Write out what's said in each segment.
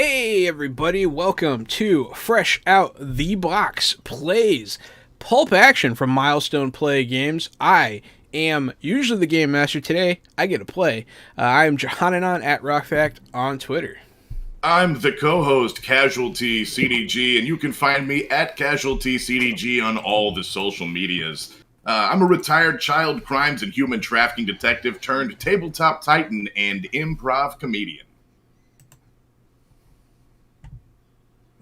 Hey everybody, welcome to Fresh Out the Box Plays Pulp Action from Milestone Play Games. I am usually the game master. Today I get to play. I am Johannanon at RockFact on Twitter. I'm the co-host, Casualty CDG, and you can find me at Casualty CDG on all the social medias. I'm a retired child crimes and human trafficking detective turned tabletop titan and improv comedian.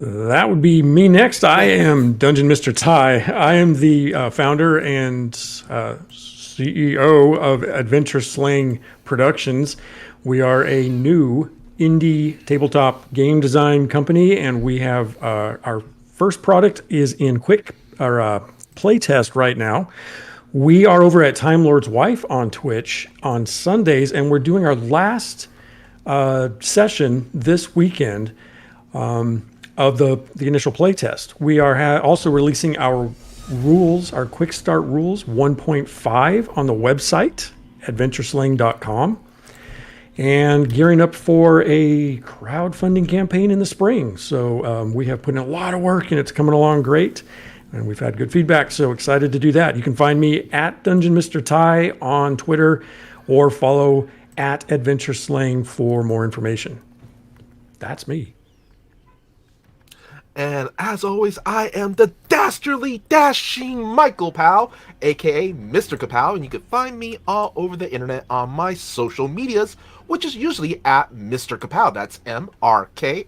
That would be me next. I am Dungeon Mr. Ty. I am the founder and CEO of Adventure Slang Productions. We are a new indie tabletop game design company, and we have our first product is in quick playtest right now. We are over at Time Lord's Wife on Twitch on Sundays, and we're doing our last session this weekend. Of the initial playtest. We are also releasing our rules, our quick start rules 1.5 on the website, adventureslang.com, and gearing up for a crowdfunding campaign in the spring. So we have put in a lot of work and it's coming along great. And we've had good feedback, so excited to do that. You can find me at Dungeon Mr. Ty on Twitter or follow at Adventure Slang for more information. That's me. And as always, I am the dastardly, dashing Michael Powell, aka Mr. Kapow, and you can find me all over the internet on my social medias, which is usually at Mr. Kapow. That's MRKAPAO.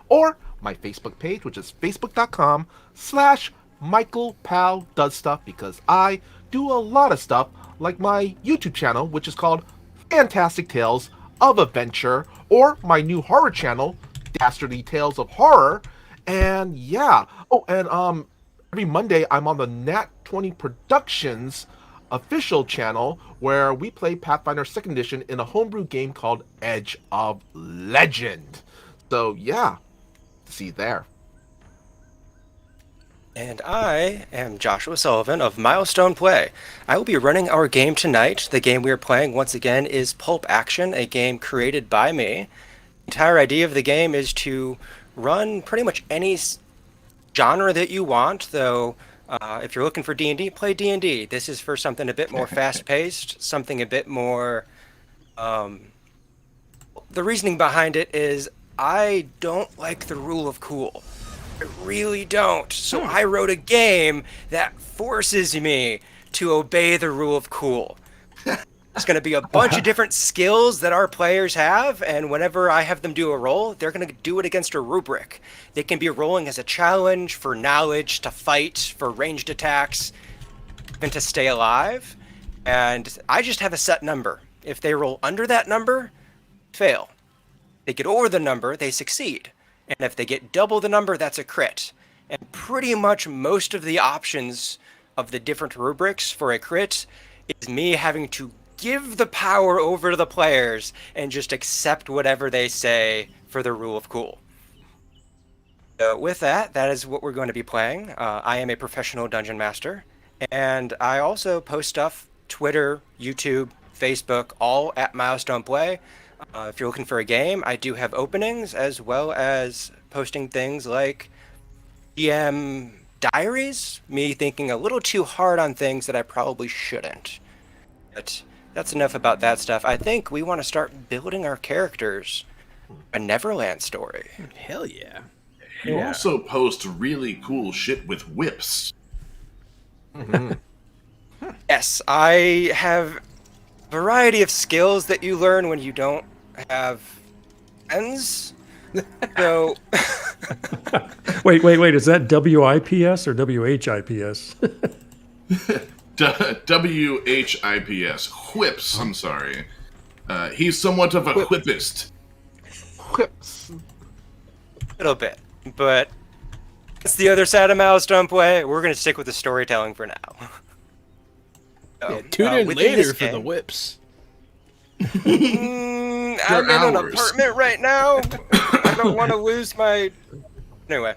Or my Facebook page, which is facebook.com/Michael Powell Does Stuff, because I do a lot of stuff, like my YouTube channel, which is called Fantastic Tales of Adventure, or my new horror channel, Dastardly Tales of Horror. And yeah, every Monday I'm on the Nat 20 Productions official channel, where we play Pathfinder 2nd Edition in a homebrew game called Edge of Legend. So yeah, see you there. And I am Joshua Sullivan of Milestone Play. I will be running our game tonight. The game we are playing, once again, is Pulp Action, a game created by me. The entire idea of the game is to run pretty much any genre that you want, though if you're looking for D&D, play D&D. This is for something a bit more fast-paced, something a bit more... The reasoning behind it is I don't like the rule of cool. I really don't. So I wrote a game that forces me to obey the rule of cool. It's going to be a bunch of different skills that our players have, and whenever I have them do a roll, they're going to do it against a rubric. They can be rolling as a challenge, for knowledge, to fight, for ranged attacks, and to stay alive. And I just have a set number. If they roll under that number, fail. If they get over the number, they succeed. And if they get double the number, that's a crit. And pretty much most of the options of the different rubrics for a crit is me having to give the power over to the players and just accept whatever they say for the rule of cool. So with that is what we're going to be playing. I am a professional dungeon master, and I also post stuff, Twitter, YouTube, Facebook, all at Milestone Play. If you're looking for a game, I do have openings, as well as posting things like GM diaries, me thinking a little too hard on things that I probably shouldn't. But that's enough about that stuff. I think we want to start building our characters. A Neverland story. Hell yeah. You also post really cool shit with whips. Mm-hmm. Yes, I have a variety of skills that you learn when you don't have friends. So... Wait. Is that WIPS or WHIPS? WHIPS. Whips, I'm sorry. He's somewhat of a whippist. Whips. A little bit, but it's the other side of Milestone Play. We're going to stick with the storytelling for now. Tune in later for game, the whips. I'm in an apartment right now. I don't want to lose my... Anyway.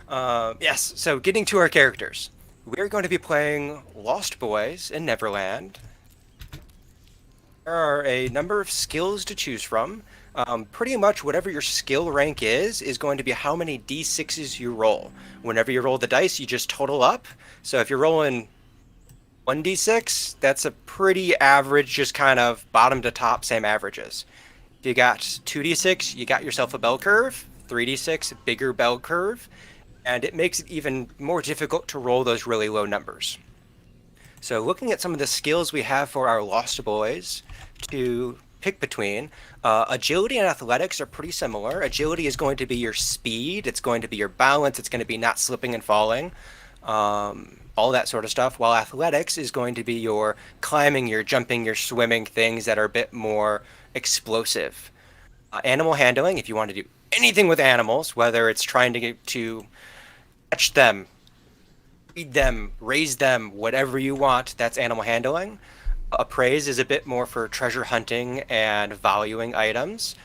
Yes, so getting to our characters. We're going to be playing Lost Boys in Neverland. There are a number of skills to choose from. Pretty much whatever your skill rank is going to be how many d6s you roll. Whenever you roll the dice, you just total up. So if you're rolling 1d6, that's a pretty average, just kind of bottom to top, same averages. If you got 2d6, you got yourself a bell curve. 3d6, bigger bell curve. And it makes it even more difficult to roll those really low numbers. So looking at some of the skills we have for our Lost Boys to pick between, agility and athletics are pretty similar. Agility is going to be your speed, it's going to be your balance, it's going to be not slipping and falling, all that sort of stuff, while athletics is going to be your climbing, your jumping, your swimming, things that are a bit more explosive. Animal handling, if you want to do anything with animals, whether it's trying to get to catch them, feed them, raise them, whatever you want, that's animal handling. Appraise is a bit more for treasure hunting and valuing items.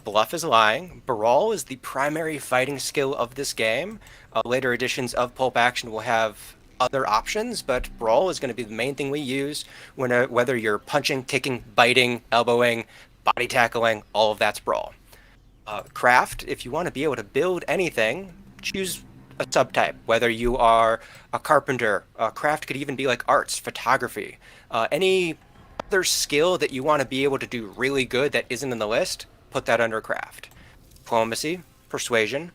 Bluff is lying. Brawl is the primary fighting skill of this game. Later editions of Pulp Action will have other options, but Brawl is going to be the main thing we use whether you're punching, kicking, biting, elbowing, body tackling, all of that's Brawl. Craft, if you want to be able to build anything, choose a subtype. Whether you are a carpenter, craft could even be like arts, photography, any other skill that you want to be able to do really good that isn't in the list, put that under craft. Diplomacy, persuasion.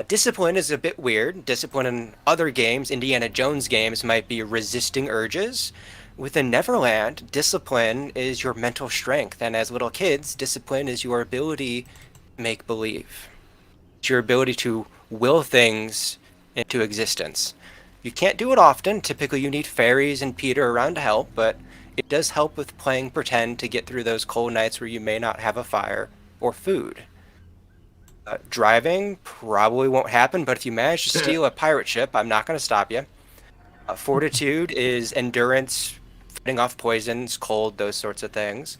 Discipline is a bit weird. Discipline in other games, Indiana Jones games, might be resisting urges. Within Neverland, discipline is your mental strength, and as little kids, discipline is your ability to make believe. It's your ability to will things into existence. You can't do it often. Typically you need fairies and Peter around to help, but it does help with playing pretend to get through those cold nights where you may not have a fire or food. Driving probably won't happen, but if you manage to steal a pirate ship, I'm not going to stop you. Fortitude is endurance, fighting off poisons, cold, those sorts of things.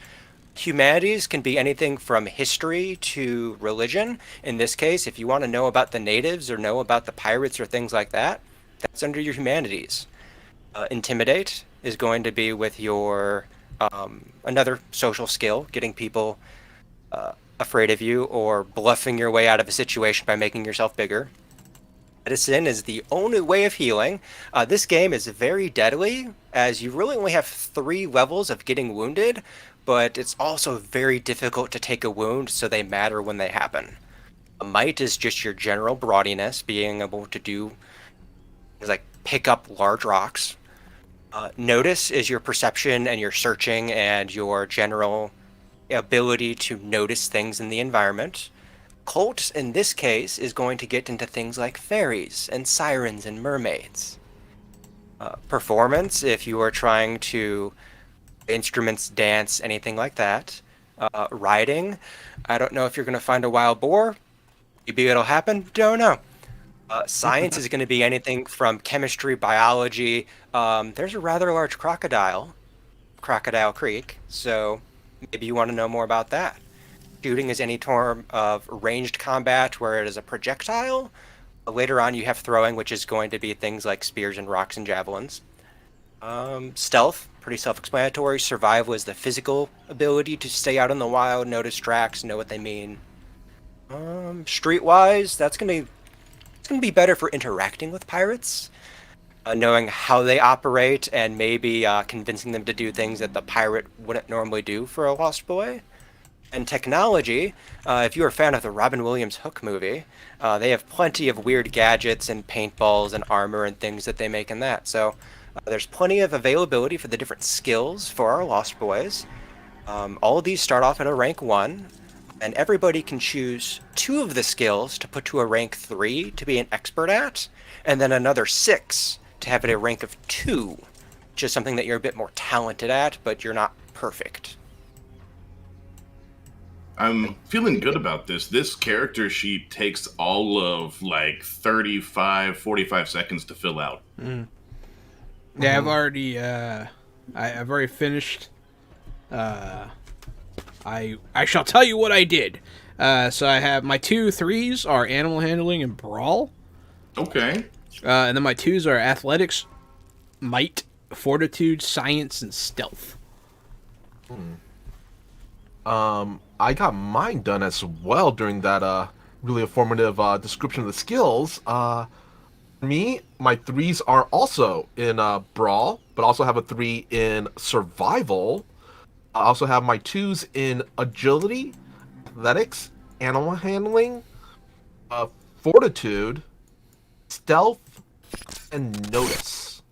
Humanities can be anything from history to religion. In this case, if you want to know about the natives or know about the pirates or things like that, that's under your humanities. Intimidate is going to be with your another social skill, getting people afraid of you or bluffing your way out of a situation by making yourself bigger. Medicine is the only way of healing. This game is very deadly, as you really only have 3 levels of getting wounded, but it's also very difficult to take a wound, so they matter when they happen. Might is just your general broadiness, being able to do things like pick up large rocks. Notice is your perception and your searching and your general ability to notice things in the environment. Cult, in this case, is going to get into things like fairies and sirens and mermaids. Performance, if you are trying to instruments, dance, anything like that. Riding, I don't know if you're going to find a wild boar. Maybe it'll happen, don't know. Science is going to be anything from chemistry, biology. There's a rather large Crocodile Creek, so maybe you want to know more about that. Shooting is any form of ranged combat where it is a projectile. Later on you have throwing, which is going to be things like spears and rocks and javelins. Stealth, pretty self-explanatory. Survival is the physical ability to stay out in the wild, notice tracks, know what they mean. Streetwise, it's going to be better for interacting with pirates, knowing how they operate and maybe convincing them to do things that the pirate wouldn't normally do for a Lost Boy. And technology, if you're a fan of the Robin Williams Hook movie, they have plenty of weird gadgets and paintballs and armor and things that they make in that. So there's plenty of availability for the different skills for our Lost Boys. All of these start off at a rank 1, and everybody can choose 2 of the skills to put to a rank 3 to be an expert at, and then another 6 to have it a rank of 2, which is something that you're a bit more talented at, but you're not perfect. I'm feeling good about this. This character sheet takes all of like 45 seconds to fill out. Yeah, I've already finished. I shall tell you what I did. So I have my 2 3s are animal handling and brawl. Okay. And then my 2s are athletics, might, fortitude, science, and stealth. I got mine done as well during that really informative description of the skills. Me, my threes are also in brawl, but also have a three in survival. I also have my twos in agility, athletics, animal handling, uh, fortitude, stealth, and notice.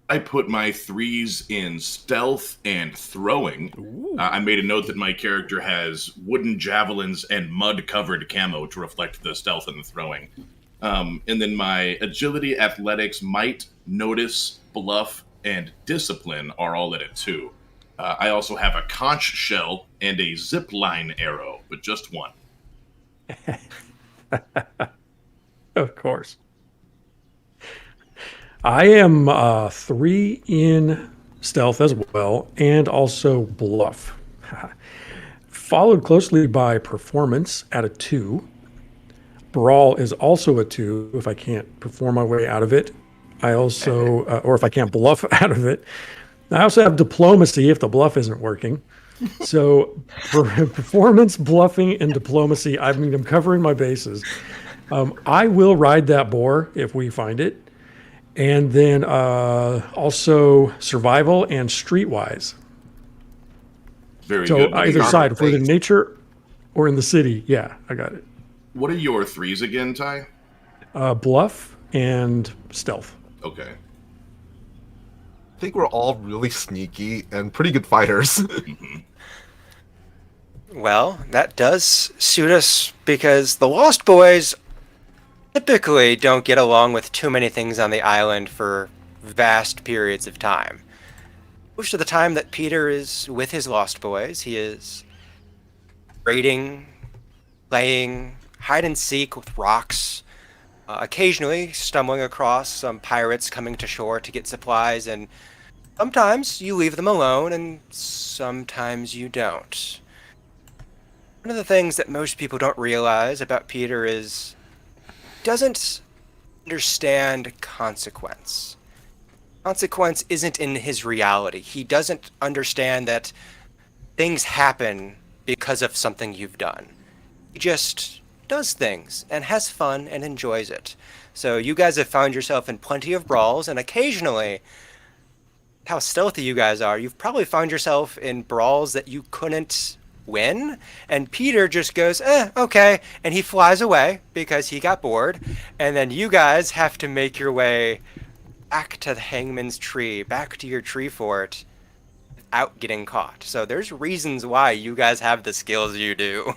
I put my threes in stealth and throwing. I made a note that my character has wooden javelins and mud-covered camo to reflect the stealth and the throwing. And then my agility, athletics, might, notice, bluff, and discipline are all at a 2. I also have a conch shell and a zip line arrow, but just one. Of course. I am 3 in stealth as well, and also bluff. Followed closely by performance at a 2. Brawl is also a 2 if I can't perform my way out of it. I also, or if I can't bluff out of it. I also have diplomacy if the bluff isn't working. So for performance, bluffing, and diplomacy, I mean, I'm covering my bases. I will ride that boar if we find it. And then also survival and streetwise. Very So good. either side, if we're in nature or in the city, yeah, I got it. What are your threes again, Ty? Bluff and stealth. Okay. I think we're all really sneaky and pretty good fighters. Well, that does suit us because the Lost Boys typically don't get along with too many things on the island for vast periods of time. Most of the time that Peter is with his Lost Boys, he is raiding, playing hide and seek with rocks, occasionally stumbling across some pirates coming to shore to get supplies, and sometimes you leave them alone and sometimes you don't. One of the things that most people don't realize about Peter is doesn't understand consequence. Consequence isn't in his reality. He doesn't understand that things happen because of something you've done. He just does things and has fun and enjoys it. So you guys have found yourself in plenty of brawls, and occasionally, how stealthy you guys are, you've probably found yourself in brawls that you couldn't win, and Peter just goes, okay, and he flies away because he got bored, and then you guys have to make your way back to the Hangman's Tree, back to your tree fort, without getting caught. So there's reasons why you guys have the skills you do.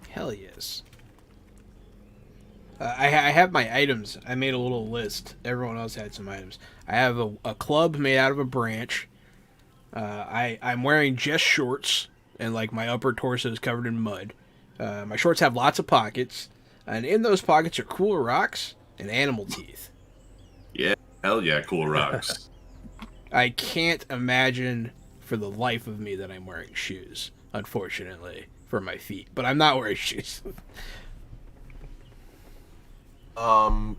Hell yes. I have my items. I made a little list. Everyone else had some items. I have a club made out of a branch. I'm wearing just shorts, and like my upper torso is covered in mud. My shorts have lots of pockets, and in those pockets are cool rocks and animal teeth. Yeah, hell yeah, cool rocks. I can't imagine for the life of me that I'm wearing shoes, unfortunately, for my feet. But I'm not wearing shoes.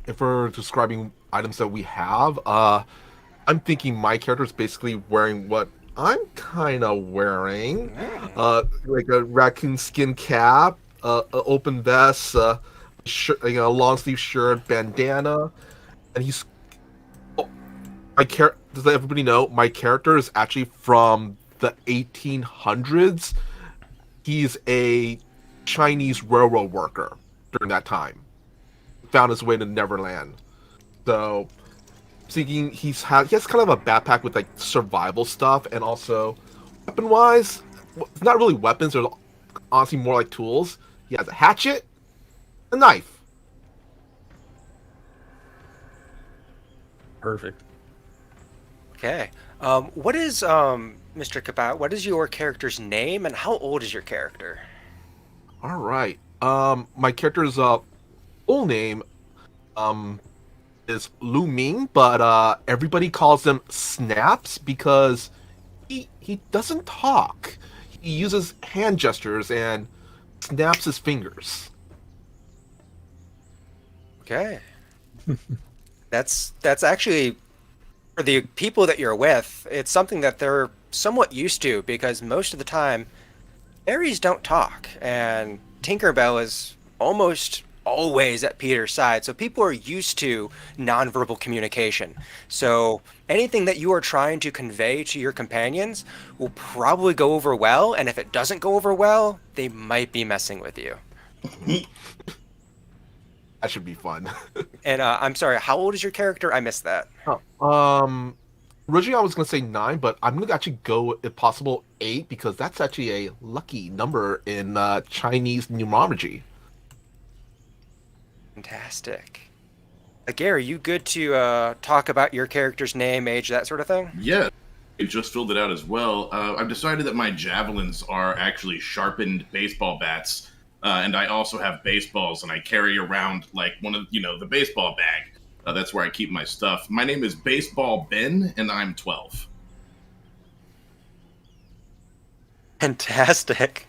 If we're describing items that we have, I'm thinking my character is basically wearing what I'm kind of wearing, like a raccoon skin cap, an open vest, long sleeve shirt, bandana, and he's. Oh, does everybody know my character is actually from the 1800s? He's a Chinese railroad worker during that time. Found his way to Neverland, so. Thinking he has kind of a backpack with like survival stuff, and also weapon wise, it's not really weapons. They're honestly more like tools. He has a hatchet, a knife. Perfect. Okay. What is, Mr. Kabat, what is your character's name, and how old is your character? All right. My character's full name is Lu Ming, but everybody calls him Snaps because he doesn't talk. He uses hand gestures and snaps his fingers. Okay. That's actually For the people that you're with, it's something that they're somewhat used to because most of the time, fairies don't talk, and Tinkerbell is almost always at Peter's side. So people are used to nonverbal communication. So anything that you are trying to convey to your companions will probably go over well, and if it doesn't go over well, they might be messing with you. That should be fun. And I'm sorry, how old is your character? I missed that. Originally I was gonna say 9, but I'm gonna actually go, if possible, 8 because that's actually a lucky number in Chinese numerology. Fantastic. Gary, you good to talk about your character's name, age, that sort of thing? Yeah, I just filled it out as well. I've decided that my javelins are actually sharpened baseball bats, and I also have baseballs, and I carry around like one of the baseball bag. That's where I keep my stuff. My name is Baseball Ben, and I'm 12. Fantastic.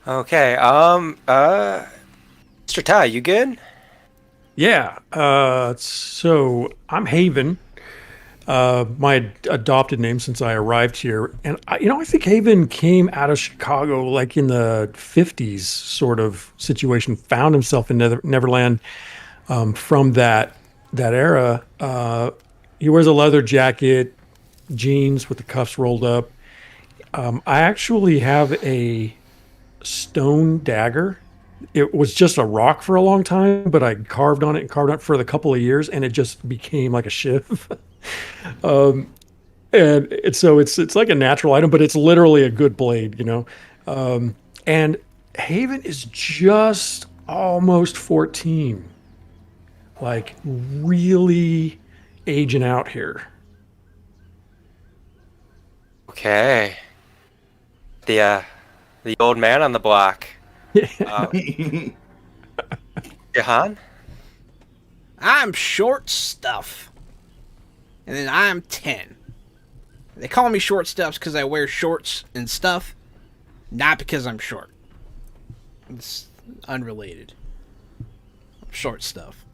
Okay, Mr. Ty, you good? Yeah. So I'm Haven. My adopted name since I arrived here, and I think Haven came out of Chicago like in the '50s, sort of situation. Found himself in Neverland from that era. He wears a leather jacket, jeans with the cuffs rolled up. I actually have a stone dagger. It was just a rock for a long time, but I carved on it and carved on it for a couple of years, and it just became like a shiv. So it's like a natural item, but it's literally a good blade. And Haven is just almost 14, like really aging out here. Okay. The old man on the block. Jahan? I'm short stuff. And then I'm 10. They call me short stuffs because I wear shorts and stuff, not because I'm short. It's unrelated. I'm short stuff.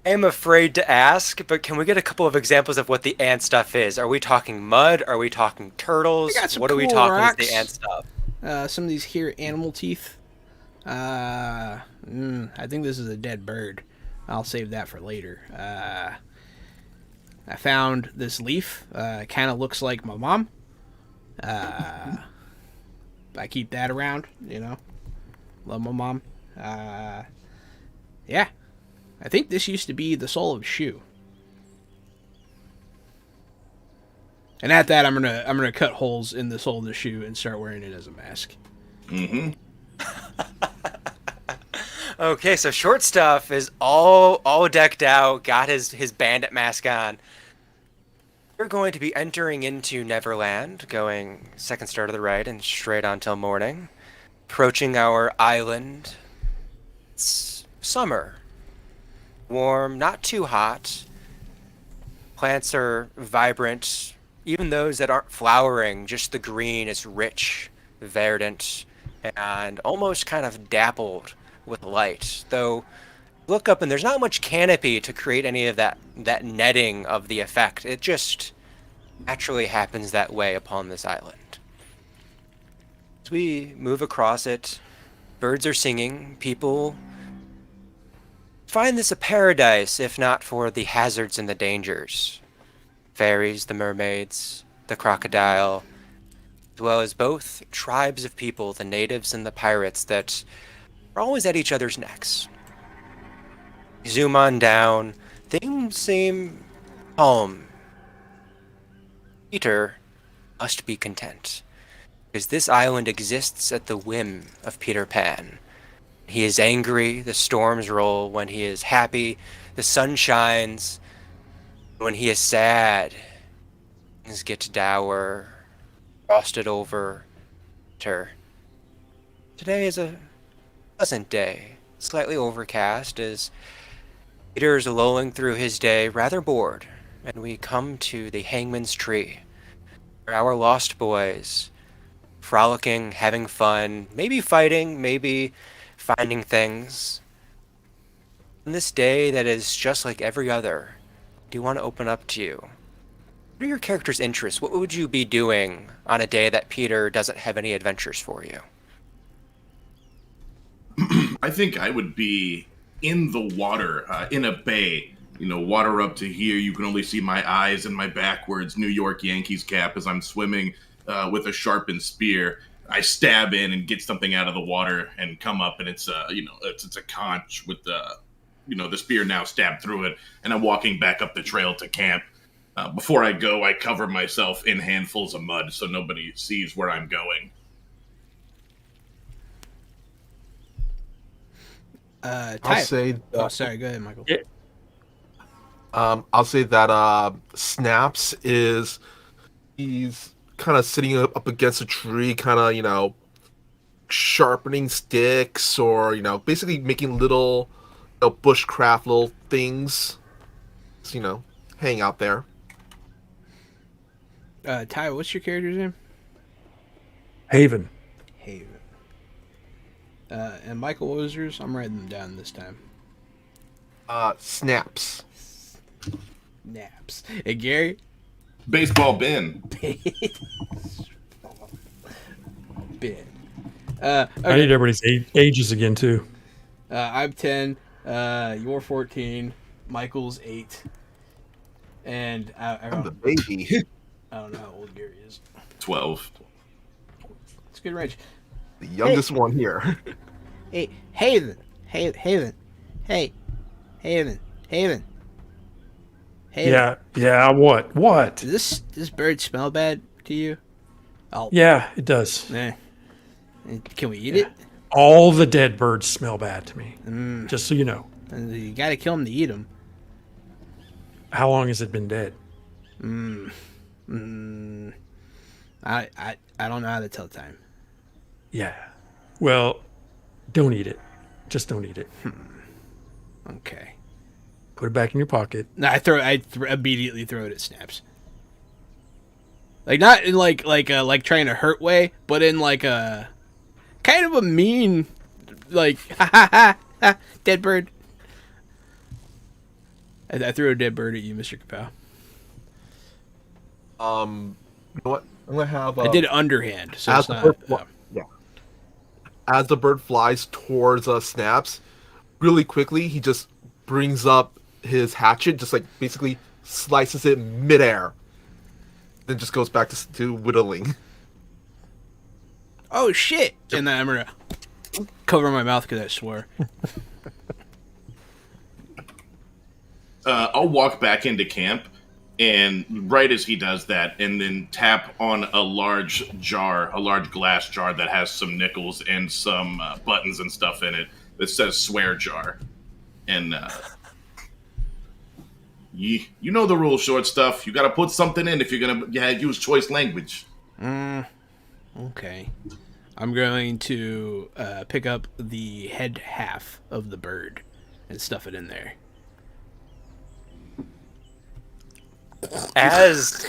I'm afraid to ask, but can we get a couple of examples of what the ant stuff is? Are we talking mud? Are we talking turtles? I got some What are we cool talking rocks. with the ant stuff? Some of these here animal teeth. I think this is a dead bird. I'll save that for later. I found this leaf. Kind of looks like my mom. I keep that around, Love my mom. Yeah. I think this used to be the sole of a shoe. And at that, I'm gonna cut holes in the sole of the shoe and start wearing it as a mask. Mm-hmm. Okay, so short stuff is all decked out, got his bandit mask on. We're going to be entering into Neverland, going second star to the right and straight on till morning. Approaching our island. It's summer. Warm, not too hot. Plants are vibrant. Even those that aren't flowering, just the green is rich, verdant, and almost kind of dappled with light. Though, look up and there's not much canopy to create any of that netting of the effect. It just naturally happens that way upon this island. As we move across it, birds are singing, people find this a paradise if not for the hazards and the dangers. Fairies, the mermaids, the crocodile, as well as both tribes of people, the natives and the pirates, that are always at each other's necks. Zoom on down, things seem calm. Peter must be content, because this island exists at the whim of Peter Pan. He is angry, the storms roll. When he is happy, the sun shines. When he is sad, things get dour, frosted over. Today is a pleasant day, slightly overcast, as Peter is lolling through his day, rather bored, and we come to the Hangman's Tree, where our lost boys, frolicking, having fun, maybe fighting, maybe finding things. On this day that is just like every other, do you want to open up to you? What are your character's interests? What would you be doing on a day that Peter doesn't have any adventures for you? I think I would be in the water, in a bay. Water up to here. You can only see my eyes and my backwards New York Yankees cap as I'm swimming with a sharpened spear. I stab in and get something out of the water and come up, and it's a conch with the spear now stabbed through it, and I'm walking back up the trail to camp. Before I go, I cover myself in handfuls of mud so nobody sees where I'm going. I'll say. Oh, sorry. Go ahead, Michael. Yeah. I'll say that Snaps he's kind of sitting up against a tree, kind of sharpening sticks, or basically making little bushcraft little things. Hang out there. Ty, what's your character's name? Haven. Haven. And Michael, what was yours? I'm writing them down this time. Snaps. Naps. Hey, Gary? Baseball bin. Ben. I Okay. need everybody's ages again too. I'm 10. You're 14. Michael's 8. And I'm the baby. I don't know how old Gary is. 12. It's a good range. The youngest one here. Hey, Haven. Hey, Haven. Hey, Haven. Haven. Haven. Yeah. What? Does this bird smell bad to you? Oh. Yeah, it does. Eh. Can we eat it? All the dead birds smell bad to me. Just so you know. And you gotta kill them to eat them. How long has it been dead? I don't know how to tell time. Yeah. Well, don't eat it. Just don't eat it. Okay. Put it back in your pocket. No, I immediately throw it at Snaps. Like not in like trying to hurt way, but in like a kind of a mean, like dead bird. I threw a dead bird at you, Mr. Kapow. You know what? I'm gonna have. I did underhand, so as it's the not. bird yeah. As the bird flies towards Snaps, really quickly he just brings up his hatchet, just like basically slices it midair, then just goes back to whittling. Oh shit! And then I'm gonna cover my mouth because I swore. I'll walk back into camp, and right as he does that, and then tap on a large glass jar that has some nickels and some buttons and stuff in it that says "swear jar," and you know the rules, short stuff. You got to put something in if you're gonna use choice language. Okay. I'm going to pick up the head half of the bird and stuff it in there. As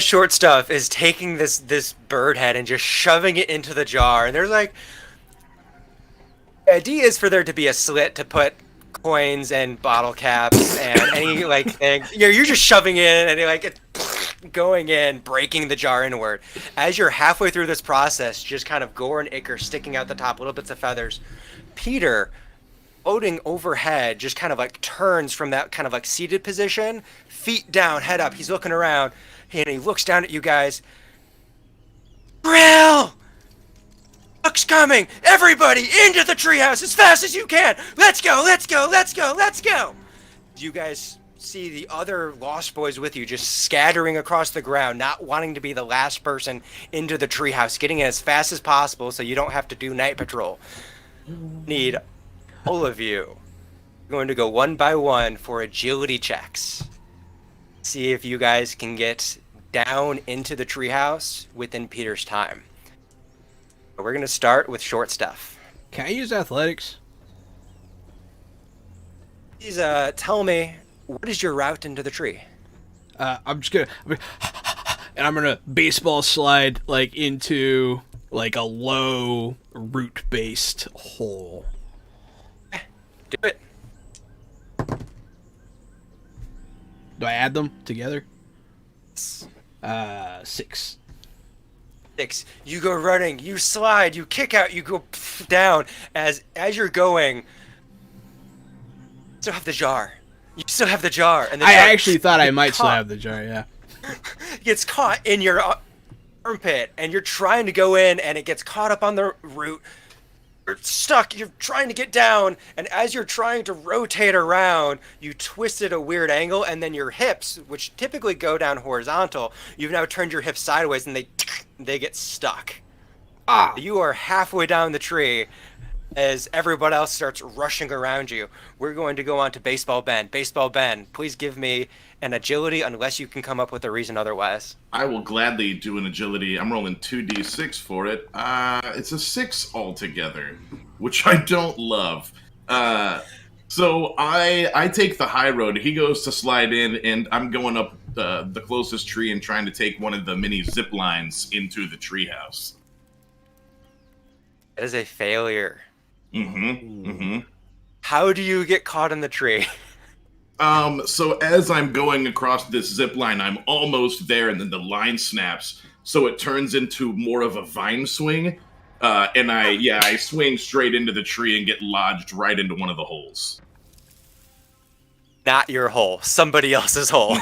Short Stuff is taking this bird head and just shoving it into the jar, and there's like, the idea is for there to be a slit to put coins and bottle caps and any like thing. You're just shoving in and like it's going in, breaking the jar inward. As you're halfway through this process, just kind of gore and ichor sticking out the top, little bits of feathers. Peter, floating overhead, just kind of like turns from that kind of like seated position, feet down, head up. He's looking around and he looks down at you guys. Grill! Buck's coming! Everybody into the treehouse as fast as you can! Let's go! Let's go! Let's go! Let's go! You guys see the other Lost Boys with you just scattering across the ground, not wanting to be the last person into the treehouse, getting in as fast as possible so you don't have to do night patrol. Need all of you going to go one by one for agility checks. See if you guys can get down into the treehouse within Peter's time. We're going to start with Short Stuff. Can I use athletics? Please tell me, what is your route into the tree? I'm gonna baseball slide like into like a low root-based hole. Do it. Do I add them together? 6. 6. You go running, you slide, you kick out, you go down. As you're going, you still have the jar. You still have the jar. And the I jar actually thought I might still caught. have the jar, yeah. Gets caught in your armpit, and you're trying to go in, and it gets caught up on the root. You're stuck. You're trying to get down, and as you're trying to rotate around, you twist at a weird angle, and then your hips, which typically go down horizontal, you've now turned your hips sideways, and they get stuck. You are halfway down the tree as everybody else starts rushing around you. We're going to go on to Baseball Ben. Baseball Ben, please give me an agility unless you can come up with a reason otherwise. I will gladly do an agility. I'm rolling 2d6 for it. It's a 6 altogether, which I don't love. So I take the high road. He goes to slide in, and I'm going up the closest tree and trying to take one of the mini zip lines into the treehouse. That is a failure. Mm-hmm. How do you get caught in the tree? So as I'm going across this zip line, I'm almost there, and then the line snaps, so it turns into more of a vine swing, and I swing straight into the tree and get lodged right into one of the holes. Not your hole, somebody else's hole.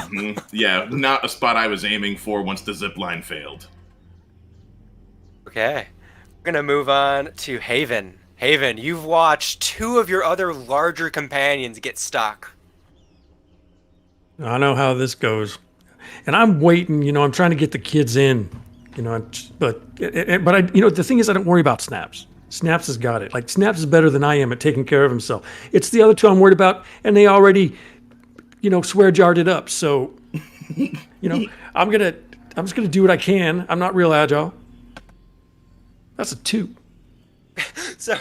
Yeah, not a spot I was aiming for once the zip line failed. Okay, we're gonna move on to Haven. Haven, you've watched 2 of your other larger companions get stuck. I know how this goes, and I'm waiting. I'm trying to get the kids in. But the thing is, I don't worry about Snaps. Snaps has got it. Like, Snaps is better than I am at taking care of himself. It's the other 2 I'm worried about, and they already, swear jarred it up. So, I'm just gonna do what I can. I'm not real agile. That's a 2. So,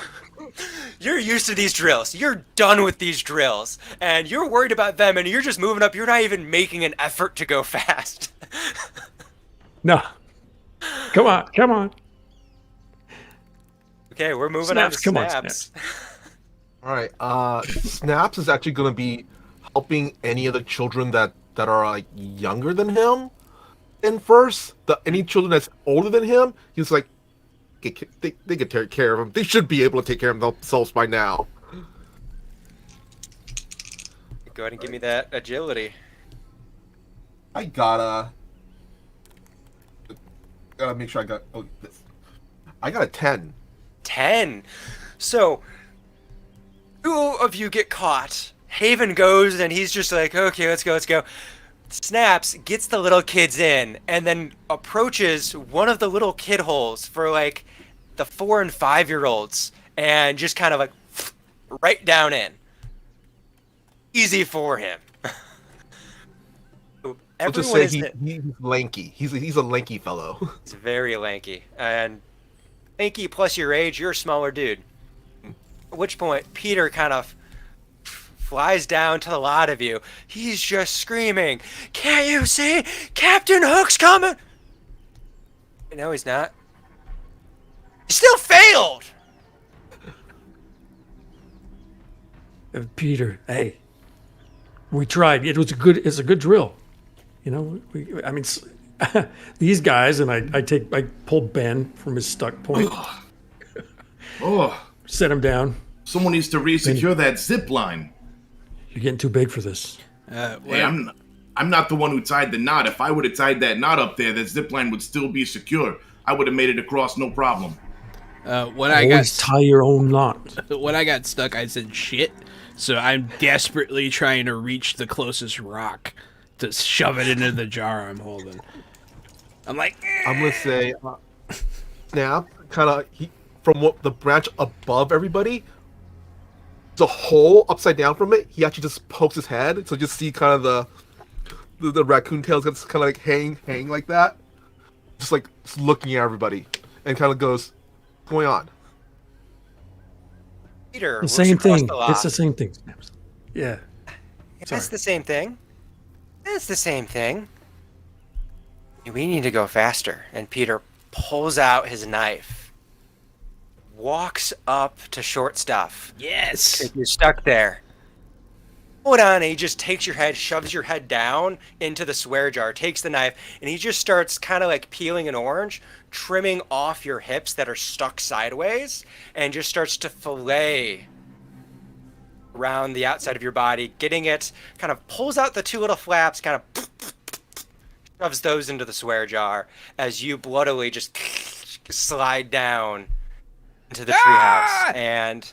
you're used to these drills. You're done with these drills. And you're worried about them, and you're just moving up. You're not even making an effort to go fast. No. Come on. Okay, we're moving Snaps, on to come on, Snaps. All right. Snaps is actually going to be helping any of the children that are like younger than him. And first, any children that's older than him, he's like, they can take care of him. They should be able to take care of themselves by now. Go ahead and give me that agility. I gotta make sure I got. Oh, this. I got a 10. 10. So, 2 of you get caught. Haven goes, and he's just like, okay, let's go. Snaps, gets the little kids in, and then approaches one of the little kid holes for like the 4 and 5-year-olds, and just kind of like right down in. Easy for him. I'll just say he's lanky. He's a lanky fellow. He's very lanky, and lanky plus your age, you're a smaller dude. At which point, Peter kind of flies down to the lot of you. He's just screaming, "Can't you see? Captain Hook's coming!" No, he's not. He still failed! Peter, hey, we tried. It's a good drill. These guys, and I pull Ben from his stuck point. Set him down. Someone needs to re-secure that zip line. You're getting too big for this. Hey, I'm not the one who tied the knot. If I would have tied that knot up there, that zip line would still be secure. I would have made it across, no problem. Always tie your own knot. When I got stuck, I said shit. So I'm desperately trying to reach the closest rock to shove it into the jar I'm holding. I'm like, I'm gonna say, Snap kind of from the branch above everybody. The hole upside down from it. He actually just pokes his head, so just see kind of the raccoon tails gets kind of like hang like that, just looking at everybody, and kind of goes, "What's going on?" Peter, The same thing. It's the same thing. Yeah. That's the same thing. That's the same thing. We need to go faster. And Peter pulls out his knife. walks up to Short Stuff. Yes. If you're stuck there. Hold on, and he just takes your head, shoves your head down into the swear jar, takes the knife, and he just starts kind of like peeling an orange, trimming off your hips that are stuck sideways, and just starts to fillet around the outside of your body, getting it, kind of pulls out the two little flaps, kind of shoves those into the swear jar as you bloodily just slide down into the treehouse. And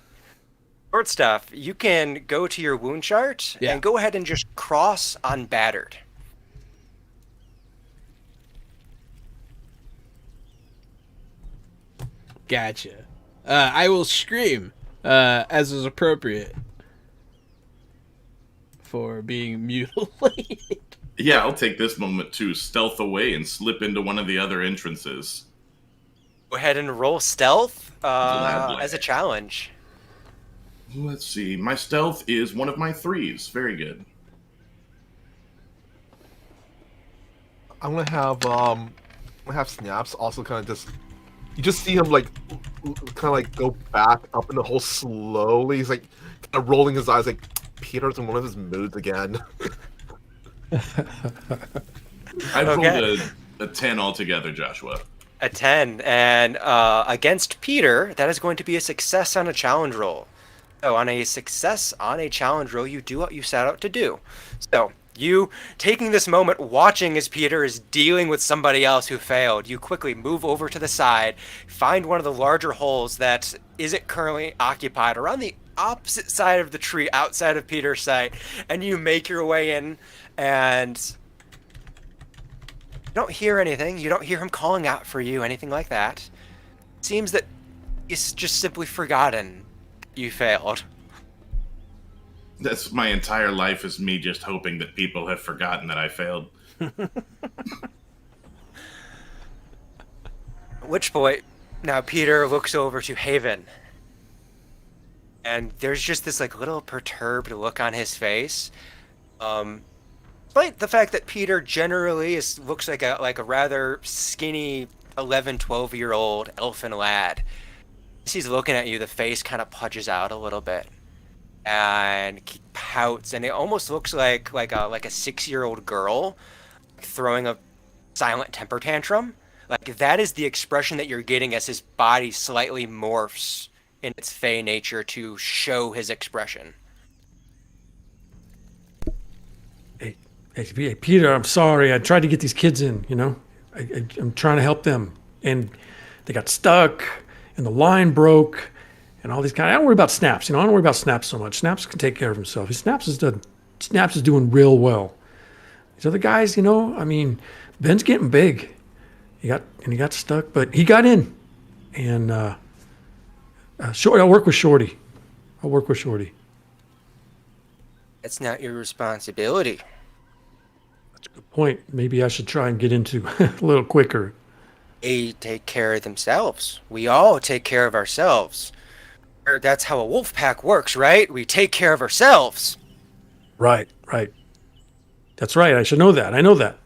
Short Stuff, you can go to your wound chart and go ahead and just cross on battered. Gotcha. I will scream, as is appropriate, for being mutilated. Yeah, I'll take this moment to stealth away and slip into one of the other entrances. Go ahead and roll stealth Gladly. as a challenge. Let's see. My stealth is one of my 3s. Very good. I'm gonna have Snaps also kind of just. You just see him like, kind of like go back up in the hole slowly. He's like, kind of rolling his eyes, like Peter's in one of his moods again. I rolled a 10 altogether, Joshua. A 10. And against Peter, that is going to be a success on a challenge roll. So on a success on a challenge roll, you do what you set out to do. So you taking this moment, watching as Peter is dealing with somebody else who failed, you quickly move over to the side, find one of the larger holes that isn't currently occupied around the opposite side of the tree outside of Peter's sight, and you make your way in, and you don't hear anything. You don't hear him calling out for you, anything like that. It seems that he's just simply forgotten you failed. That's my entire life is me just hoping that people have forgotten that I failed. At which point, now Peter looks over to Haven. And there's just this like little perturbed look on his face. Despite the fact that Peter generally looks like a rather skinny 11, 12-year-old elfin lad. As he's looking at you, the face kind of pudges out a little bit. And he pouts, and it almost looks like a 6-year-old girl throwing a silent temper tantrum. Like that is the expression that you're getting as his body slightly morphs in its fey nature to show his expression. Hey, Peter, I'm sorry. I tried to get these kids in, you know. I'm trying to help them. And they got stuck, and the line broke, and all these kind of... I don't worry about Snaps, you know. I don't worry about Snaps so much. Snaps can take care of himself. Snaps is doing real well. These other guys, you know, I mean, Ben's getting big. He got stuck, but he got in. And I'll work with Shorty. It's not your responsibility. That's a good point. Maybe I should try and get into a little quicker. They take care of themselves. We all take care of ourselves. That's how a wolf pack works, right? We take care of ourselves. Right. That's right. I should know that. I know that.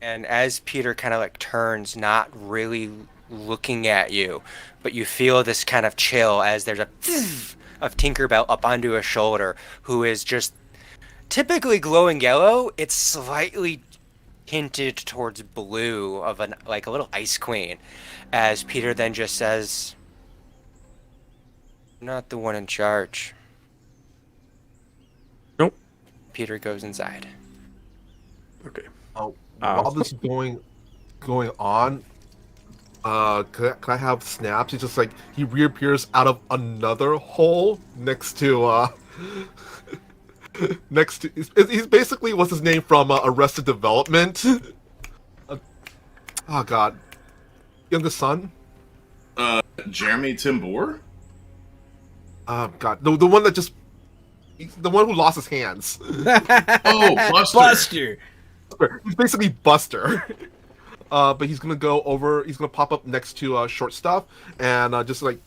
And as Peter kind of like turns, not really looking at you, but you feel this kind of chill as there's a of Tinkerbell up onto his shoulder, who is just typically glowing yellow. It's slightly hinted towards blue of a little ice queen, as Peter then just says, "I'm not the one in charge." Nope. Peter goes inside. Okay. While this is going on, can I have Snaps? He's just like, he reappears out of another hole next to he's basically, what's his name from Arrested Development? Oh god, youngest son. Jeremy Timbor? God, the one that just, the one who lost his hands. Oh, Buster. He's basically Buster. But he's gonna go over. He's gonna pop up next to Short Stuff and just like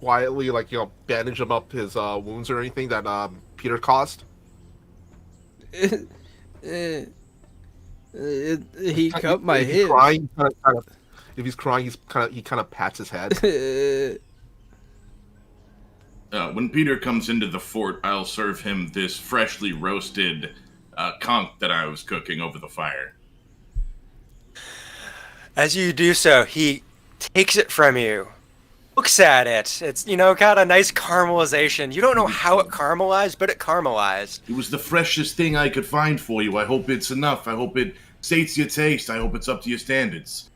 quietly, like, you know, bandage him up his wounds or anything that Peter caused. He cut my head. Crying, if he's crying, he kind of pats his head. When Peter comes into the fort, I'll serve him this freshly roasted conch that I was cooking over the fire. As you do so, he takes it from you, looks at it. It's, got a nice caramelization. You don't know how it caramelized, but it caramelized. It was the freshest thing I could find for you. I hope it's enough. I hope it sates your taste. I hope it's up to your standards.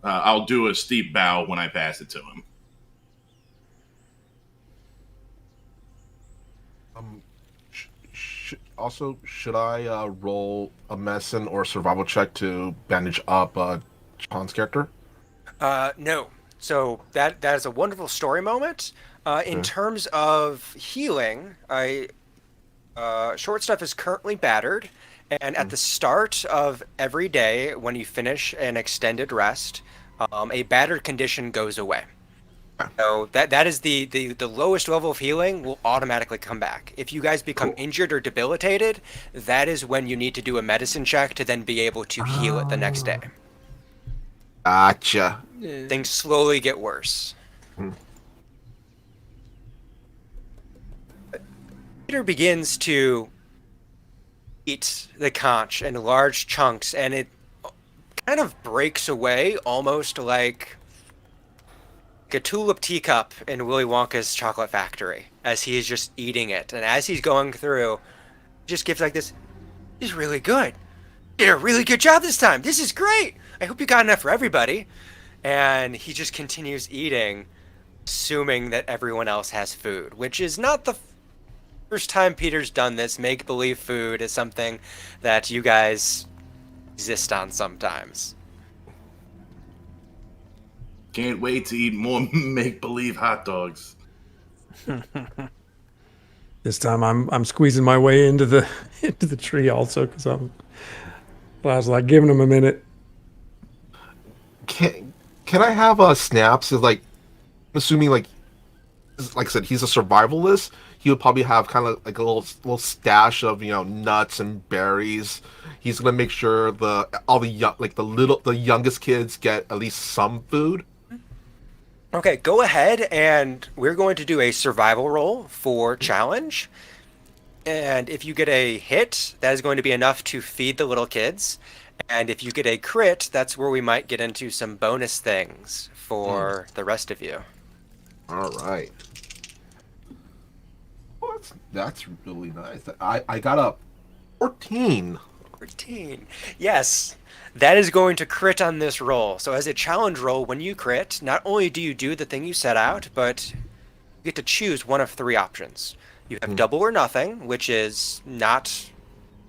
I'll do a steep bow when I pass it to him. Also, should I roll a medicine or survival check to bandage up John's character? No. So that is a wonderful story moment. In terms of healing, short stuff is currently battered, and at the start of every day, when you finish an extended rest, a battered condition goes away. So that is the lowest level of healing will automatically come back. If you guys become injured or debilitated, that is when you need to do a medicine check to then be able to heal it the next day. Gotcha. Things slowly get worse. Peter begins to eat the conch in large chunks, and it kind of breaks away almost like a tulip teacup in Willy Wonka's chocolate factory as he is just eating it. And as he's going through, just gives like this, "This is really good. You did a really good job this time. This is great. I hope you got enough for everybody." And he just continues eating, assuming that everyone else has food, which is not the first time Peter's done this. Make-believe food is something that you guys exist on sometimes. Can't wait to eat more make-believe hot dogs. This time I'm squeezing my way into the tree also because I was like giving him a minute. Can I have snaps? Like, assuming like I said, he's a survivalist. He would probably have kind of like a little stash of nuts and berries. He's gonna make sure the youngest kids get at least some food. Okay, go ahead, and we're going to do a survival roll for challenge. And if you get a hit, that is going to be enough to feed the little kids. And if you get a crit, that's where we might get into some bonus things for the rest of you. All right. Well, that's really nice. I got a 14. 14. Yes. That is going to crit on this roll. So as a challenge roll, when you crit, not only do you do the thing you set out, but you get to choose one of three options. You have double or nothing, which is not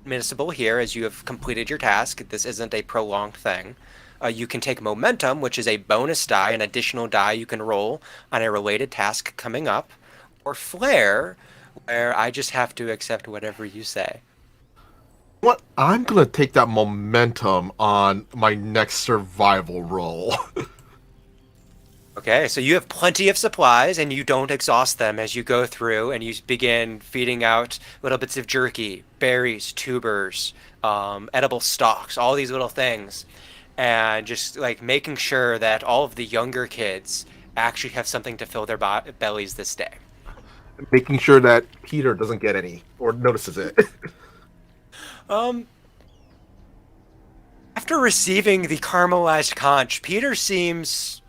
admissible here as you have completed your task. This isn't a prolonged thing. You can take momentum, which is a bonus die, an additional die you can roll on a related task coming up. Or flare, where I just have to accept whatever you say. What? I'm gonna take that momentum on my next survival roll. Okay, so you have plenty of supplies and you don't exhaust them as you go through and you begin feeding out little bits of jerky, berries, tubers, edible stalks, all these little things. And just like making sure that all of the younger kids actually have something to fill their bellies this day. Making sure that Peter doesn't get any or notices it. After receiving the caramelized conch, Peter seems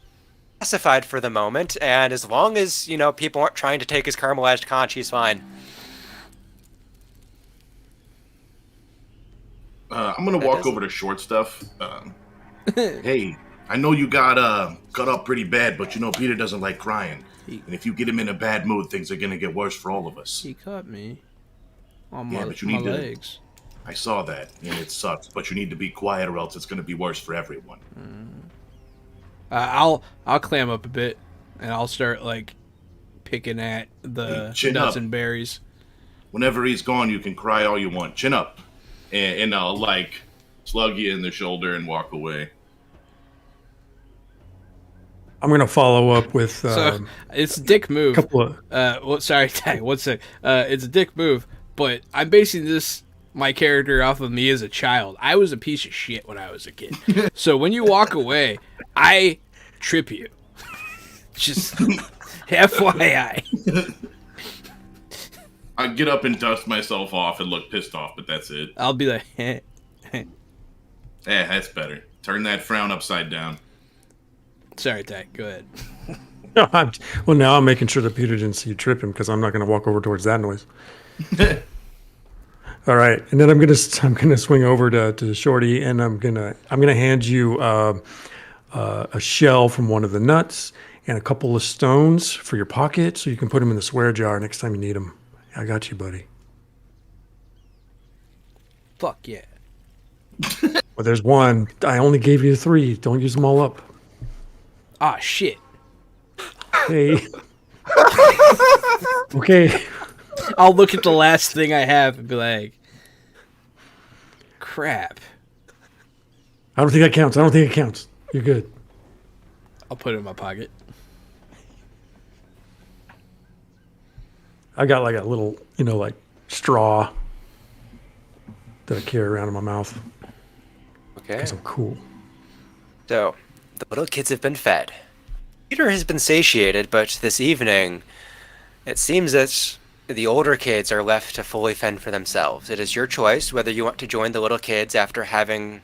pacified for the moment, and as long as, people aren't trying to take his caramelized conch, he's fine. I'm gonna walk over to short stuff. Hey, I know you got cut up pretty bad, but Peter doesn't like crying. And if you get him in a bad mood, things are gonna get worse for all of us. He cut me on Yeah, my, but you my need to- legs. I saw that, and it sucks, but you need to be quiet or else it's gonna be worse for everyone. I'll clam up a bit, and I'll start picking at the Chin nuts up. and berries. Whenever he's gone, you can cry all you want. Chin up. And I'll slug you in the shoulder and walk away. I'm gonna follow up with So it's a dick move. couple of Sorry, Ty, one sec. It's a dick move, but I'm basing this my character off of me as a child. I was a piece of shit when I was a kid. So when you walk away, I trip you. Just FYI. I get up and dust myself off and look pissed off, but that's it. I'll be like, That's better. Turn that frown upside down. sorry, Ty, go ahead. No, well, now I'm making sure that Peter didn't see you trip him because I'm not going to walk over towards that noise. All right, and then I'm gonna swing over to Shorty, and I'm gonna hand you a shell from one of the nuts and a couple of stones for your pocket, so you can put them in the swear jar next time you need them. I got you, buddy. Fuck yeah. Well, there's one. I only gave you 3. Don't use them all up. Ah, shit. Hey. Okay. I'll look at the last thing I have and be like, crap. I don't think that counts. You're good. I'll put it in my pocket. I got like a little, like straw that I carry around in my mouth Okay. because I'm cool. So, the little kids have been fed. Peter has been satiated, but this evening, it seems that the older kids are left to fully fend for themselves. It is your choice whether you want to join the little kids after having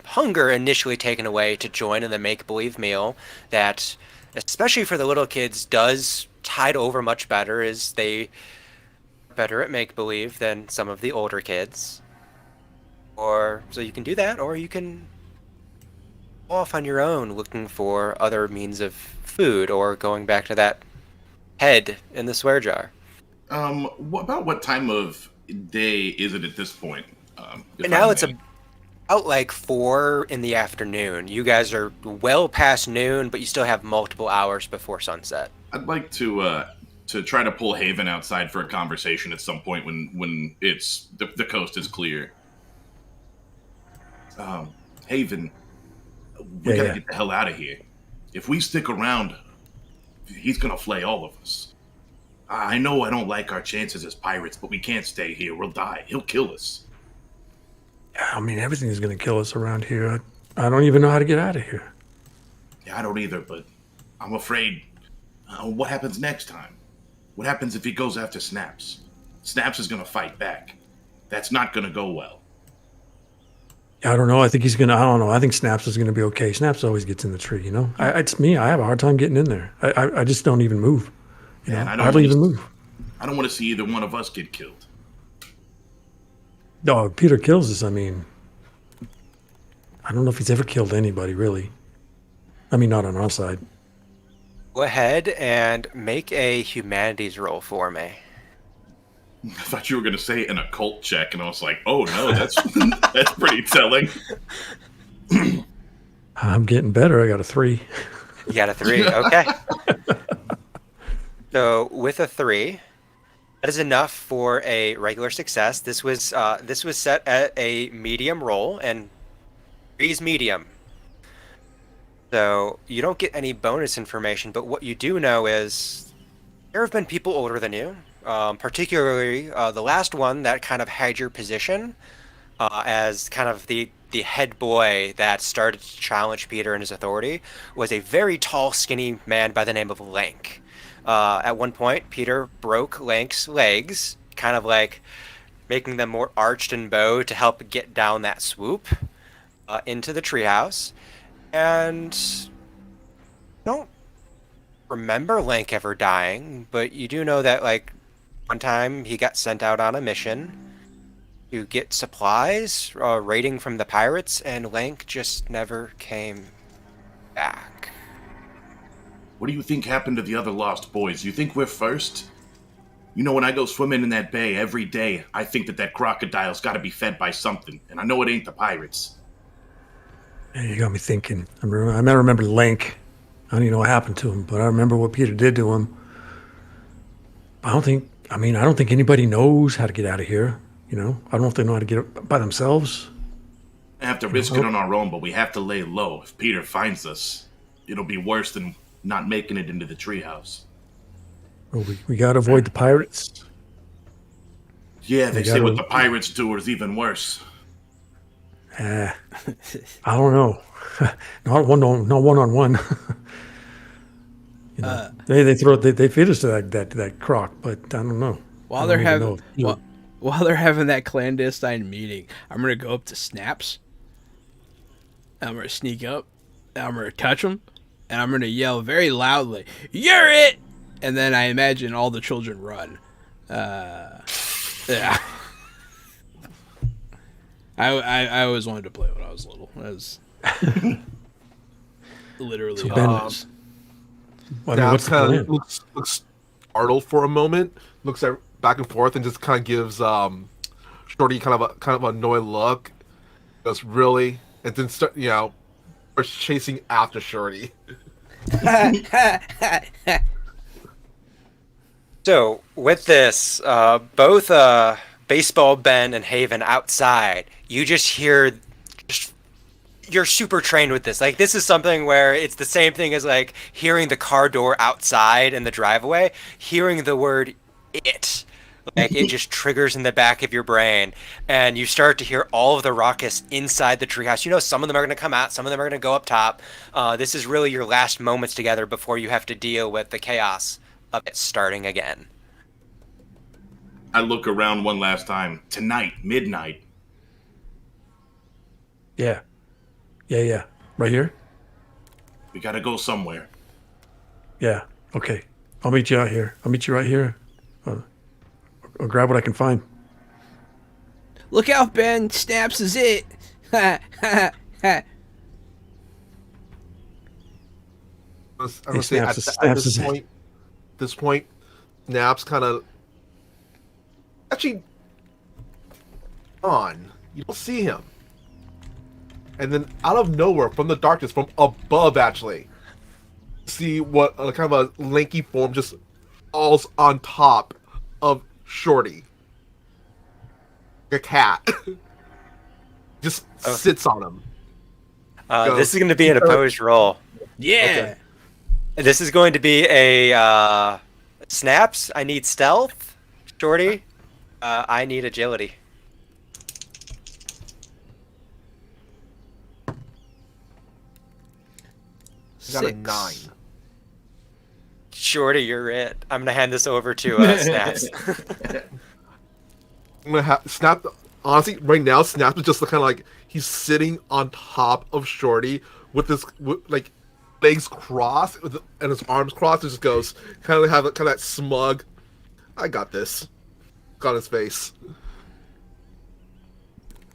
hunger initially taken away to join in the make-believe meal that, especially for the little kids, does tide over much better, as they are better at make-believe than some of the older kids. Or, so you can do that, or you can go off on your own looking for other means of food, or going back to that head in the swear jar. About what time of day is it at this point? And now it's about like 4 in the afternoon. You guys are well past noon, but you still have multiple hours before sunset. I'd like to try to pull Haven outside for a conversation at some point when it's the coast is clear. Haven, we gotta get the hell out of here. If we stick around, he's gonna flay all of us. I know I don't like our chances as pirates, but we can't stay here. We'll die. He'll kill us. I mean, everything's going to kill us around here. I don't even know how to get out of here. Yeah, I don't either, but I'm afraid. What happens next time? What happens if he goes after Snaps? Snaps is going to fight back. That's not going to go well. I don't know. I think he's going to, I don't know. I think Snaps is going to be okay. Snaps always gets in the tree, It's me. I have a hard time getting in there. I just don't even move. I hardly even move. I don't want to see either one of us get killed. No, Peter kills us. I mean, I don't know if he's ever killed anybody, really. I mean, not on our side. Go ahead and make a humanities roll for me. I thought you were going to say an occult check, and I was like, oh no, that's that's pretty telling. I'm getting better. I got a 3. You got a 3. Okay. So with a 3, that is enough for a regular success. This was set at a medium roll, and 3 is medium. So you don't get any bonus information, but what you do know is there have been people older than you, particularly the last one that kind of had your position as kind of the head boy that started to challenge Peter and his authority, was a very tall, skinny man by the name of Lank. At one point, Peter broke Lank's legs, kind of like making them more arched and bowed to help get down that swoop into the treehouse. And don't remember Lank ever dying, but you do know that, like, one time he got sent out on a mission to get supplies, raiding from the pirates, and Lank just never came back. What do you think happened to the other lost boys? You think we're first? When I go swimming in that bay every day, I think that crocodile's got to be fed by something, and I know it ain't the pirates. Yeah, you got me thinking. I remember Lank. I don't even know what happened to him, but I remember what Peter did to him. I don't think anybody knows how to get out of here. I don't know if they know how to get it by themselves. We have to risk it on our own, but we have to lay low. If Peter finds us, it'll be worse than not making it into the treehouse. Well, we got to avoid the pirates. Yeah, they say what the pirates do is even worse. I don't know. Not one on one. They feed us to that croc, but I don't know. While they're having that clandestine meeting, I'm gonna go up to Snaps. I'm gonna sneak up. And I'm gonna touch him, and I'm gonna yell very loudly, "You're it!" And then I imagine all the children run. Yeah. I always wanted to play when I was little. I was literally. So Ben, Now kind of looks startled for a moment, looks at back and forth, and just kind of gives Shorty kind of an annoyed look. Goes, really, and then starts chasing after Shorty. So with this, both Baseball Ben and Haven outside, you just hear. You're super trained with this. Like, this is something where it's the same thing as, like, hearing the car door outside in the driveway, hearing the word "it." Like, it just triggers in the back of your brain, and you start to hear all of the ruckus inside the treehouse. You know, some of them are going to come out, some of them are going to go up top. This is really your last moments together before you have to deal with the chaos of it starting again. I look around one last time. Tonight, midnight. Yeah. Right here? We gotta go somewhere. Yeah. Okay. I'll meet you out here. I'll meet you right here. I'll grab what I can find. Look out, Ben! Snaps is it! Ha ha ha! I'm gonna say at this point, Snaps kind of actually on. You don't see him. And then out of nowhere, from the darkness, from above, actually, see what kind of a lanky form just falls on top of Shorty. A cat. Just sits on him. This is going to be an opposed roll. Yeah! Okay. This is going to be a Snaps. I need stealth. Shorty, I need agility. Got a 9. Shorty, you're it. I'm gonna hand this over to Snaps. I'm gonna have Snap. Honestly, right now, Snap is just kind of like he's sitting on top of Shorty with his like legs crossed and his arms crossed. And just goes kind of that smug. I got this. Got his face.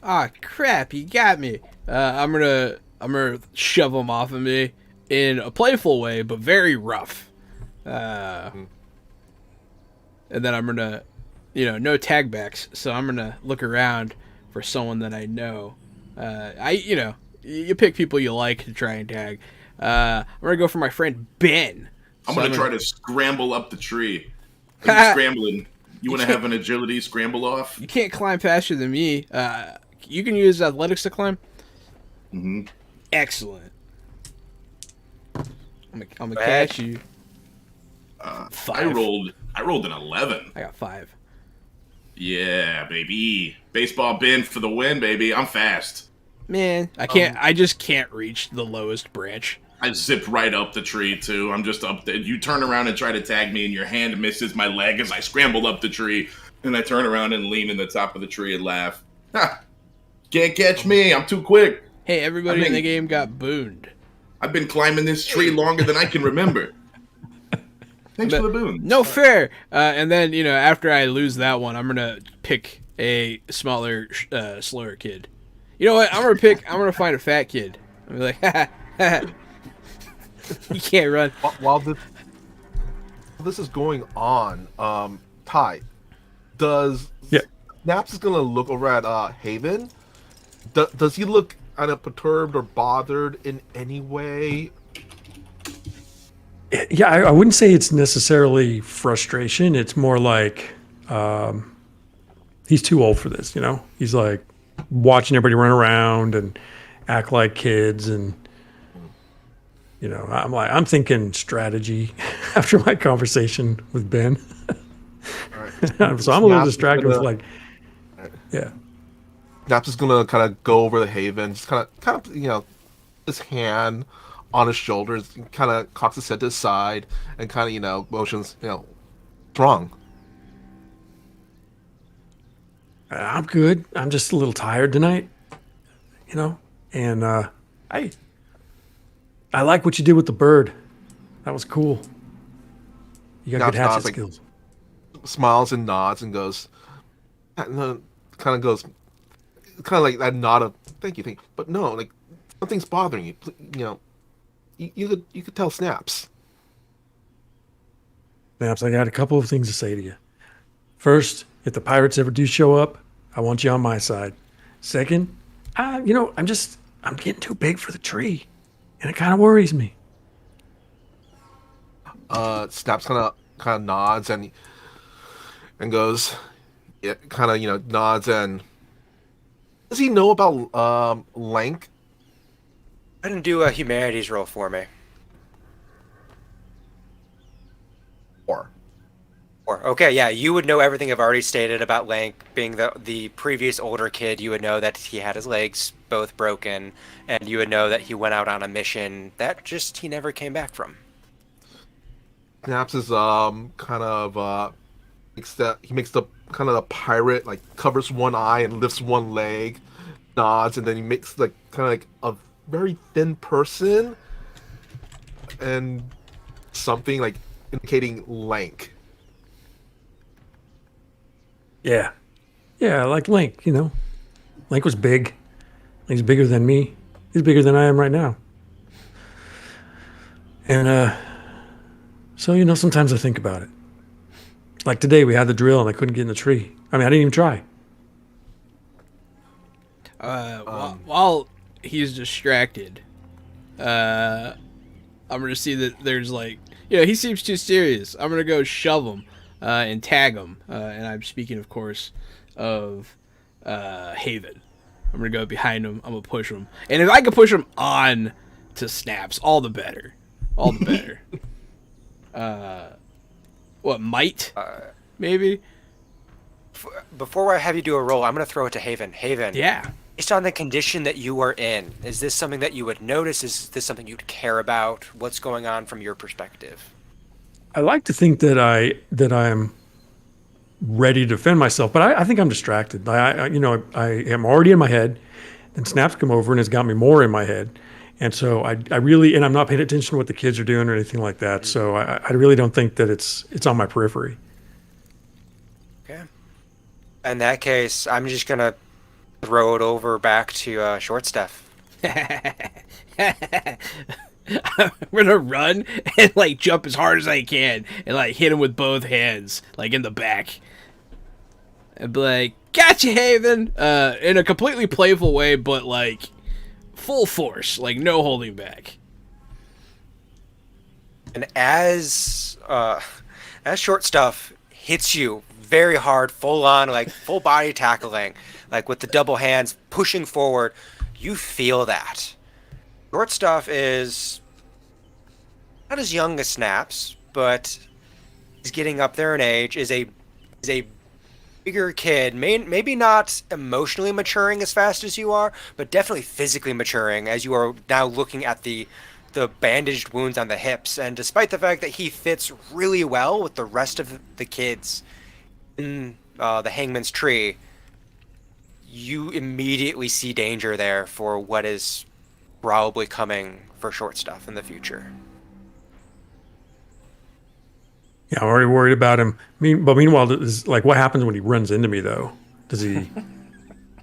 Ah, crap! You got me. I'm gonna shove him off of me in a playful way, but very rough. And then I'm gonna, no tag backs. So I'm gonna look around for someone that I know. You pick people you like to try and tag. I'm gonna go for my friend Ben. I'm gonna try to scramble up the tree. I'm scrambling. You want to have an agility scramble off? You can't climb faster than me. You can use athletics to climb. Mm-hmm. Excellent. I'm gonna catch you. 5. I rolled an 11. I got 5. Yeah, baby. Baseball Ben for the win, baby. I'm fast. Man, I can't. I just can't reach the lowest branch. I zip right up the tree too. I'm just up there. You turn around and try to tag me, and your hand misses my leg as I scramble up the tree. And I turn around and lean in the top of the tree and laugh. Ha! Can't catch me. I'm too quick. Hey, everybody in the game got booned. I've been climbing this tree longer than I can remember. Thanks for the boon. No fair. And then, after I lose that one, I'm gonna pick a smaller, slower kid. You know what? I'm gonna find a fat kid. I'm like, ha ha. You can't run. While this is going on, Ty, does Naps is gonna look over at Haven? Does he look kind of perturbed or bothered in any way? Yeah, I wouldn't say it's necessarily frustration. It's more like he's too old for this, He's like watching everybody run around and act like kids, and I'm thinking strategy after my conversation with Ben. Right. So I'm a little distracted with like Yeah. Snaps is gonna kind of go over the Haven, just kind of, his hand on his shoulders, kind of cocks his head to the side, and kind of, motions, what's wrong? I'm good. I'm just a little tired tonight, and I like what you did with the bird. That was cool. You got good Snaps hatchet like, skills. smiles and nods and goes, and then kind of like that nod of thank you, but no, like something's bothering you. You could tell Snaps. Snaps, I got a couple of things to say to you. First, if the pirates ever do show up, I want you on my side. Second, I'm getting too big for the tree, and it kind of worries me. Snaps kind of nods and goes, yeah, kind of nods and does he know about Lank? Go ahead and do a humanities roll for me. Okay, yeah, you would know everything I've already stated about Lank being the previous older kid. You would know that he had his legs both broken, and you would know that he went out on a mission that he never came back from. Snaps is kind of makes the kind of the pirate, like covers one eye and lifts one leg, nods, and then he makes like kind of like a very thin person and something like indicating Lank. Yeah. Yeah, like Link, Link was big. Link's bigger than me. He's bigger than I am right now. And so, sometimes I think about it. Like today we had the drill and I couldn't get in the tree. I mean, I didn't even try. While he's distracted, I'm gonna see that there's he seems too serious. I'm gonna go shove him and tag him, and I'm speaking, of course, of Haven. I'm gonna go behind him. I'm gonna push him, and if I can push him on to Snaps, all the better. All the better. What, might? Maybe? Before I have you do a roll, I'm going to throw it to Haven. Haven. Yeah. Based on the condition that you are in, is this something that you would notice? Is this something you'd care about? What's going on from your perspective? I like to think that I'm ready to defend myself, but I think I'm distracted. I am already in my head, and Snaps come over and has got me more in my head. And so I really, and I'm not paying attention to what the kids are doing or anything like that. So I really don't think that it's on my periphery. Okay. In that case, I'm just going to throw it over back to Short Stuff. I'm gonna run and jump as hard as I can and hit him with both hands, in the back. And be like, gotcha, Haven! In a completely playful way, but full force, no holding back. And as Short Stuff hits you very hard, full on, full body tackling, with the double hands pushing forward, you feel that. Short Stuff is not as young as Snaps, but he's getting up there in age, is a bigger kid, maybe not emotionally maturing as fast as you are, but definitely physically maturing as you are now looking at the bandaged wounds on the hips. And despite the fact that he fits really well with the rest of the kids in the Hangman's Tree, you immediately see danger there for what is probably coming for Short Stuff in the future. Yeah, I'm already worried about him. But meanwhile, what happens when he runs into me, though? Does he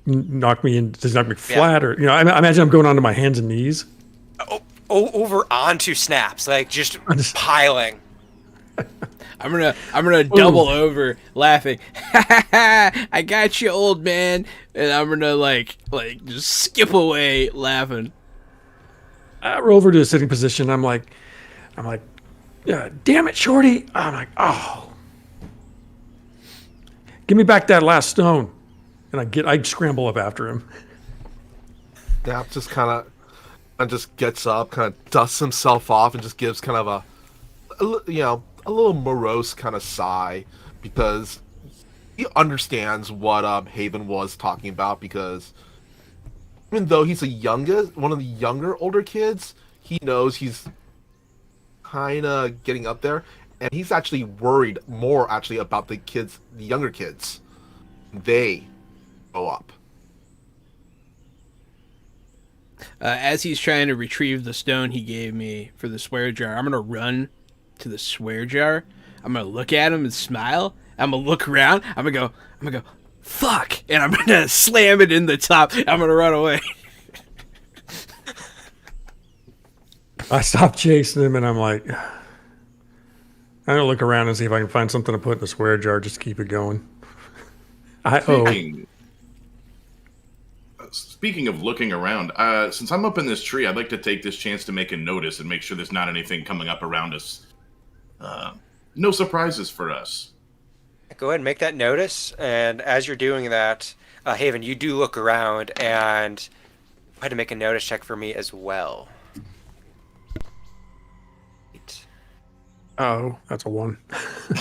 knock me in? Does he knock me flat? Or, I imagine I'm going onto my hands and knees. Over onto Snaps, just piling. I'm gonna double over, laughing. I got you, old man. And I'm gonna just skip away, laughing. I roll over to a sitting position. I'm like, yeah, damn it, Shorty. I'm like, oh. Give me back that last stone. And I scramble up after him. Snap just kind of gets up, kind of dusts himself off, and just gives kind of a little morose kind of sigh, because he understands what Haven was talking about, because even though he's one of the older kids, he knows he's kind of getting up there, and he's actually worried more actually about the younger kids. They grow up. As he's trying to retrieve the stone he gave me for the swear jar, I'm gonna run to the swear jar. I'm gonna look at him and smile. I'm gonna look around. I'm gonna go, fuck, and I'm gonna slam it in the top. I'm gonna run away. I stop chasing him and I'm like, I'm gonna look around and see if I can find something to put in the swear jar. Just keep it going. Speaking of looking around, since I'm up in this tree, I'd like to take this chance to make a notice and make sure there's not anything coming up around us. No surprises for us. Go ahead and make that notice, and as you're doing that, Haven, you do look around and go ahead and make a notice check for me as well. Oh, that's a 1.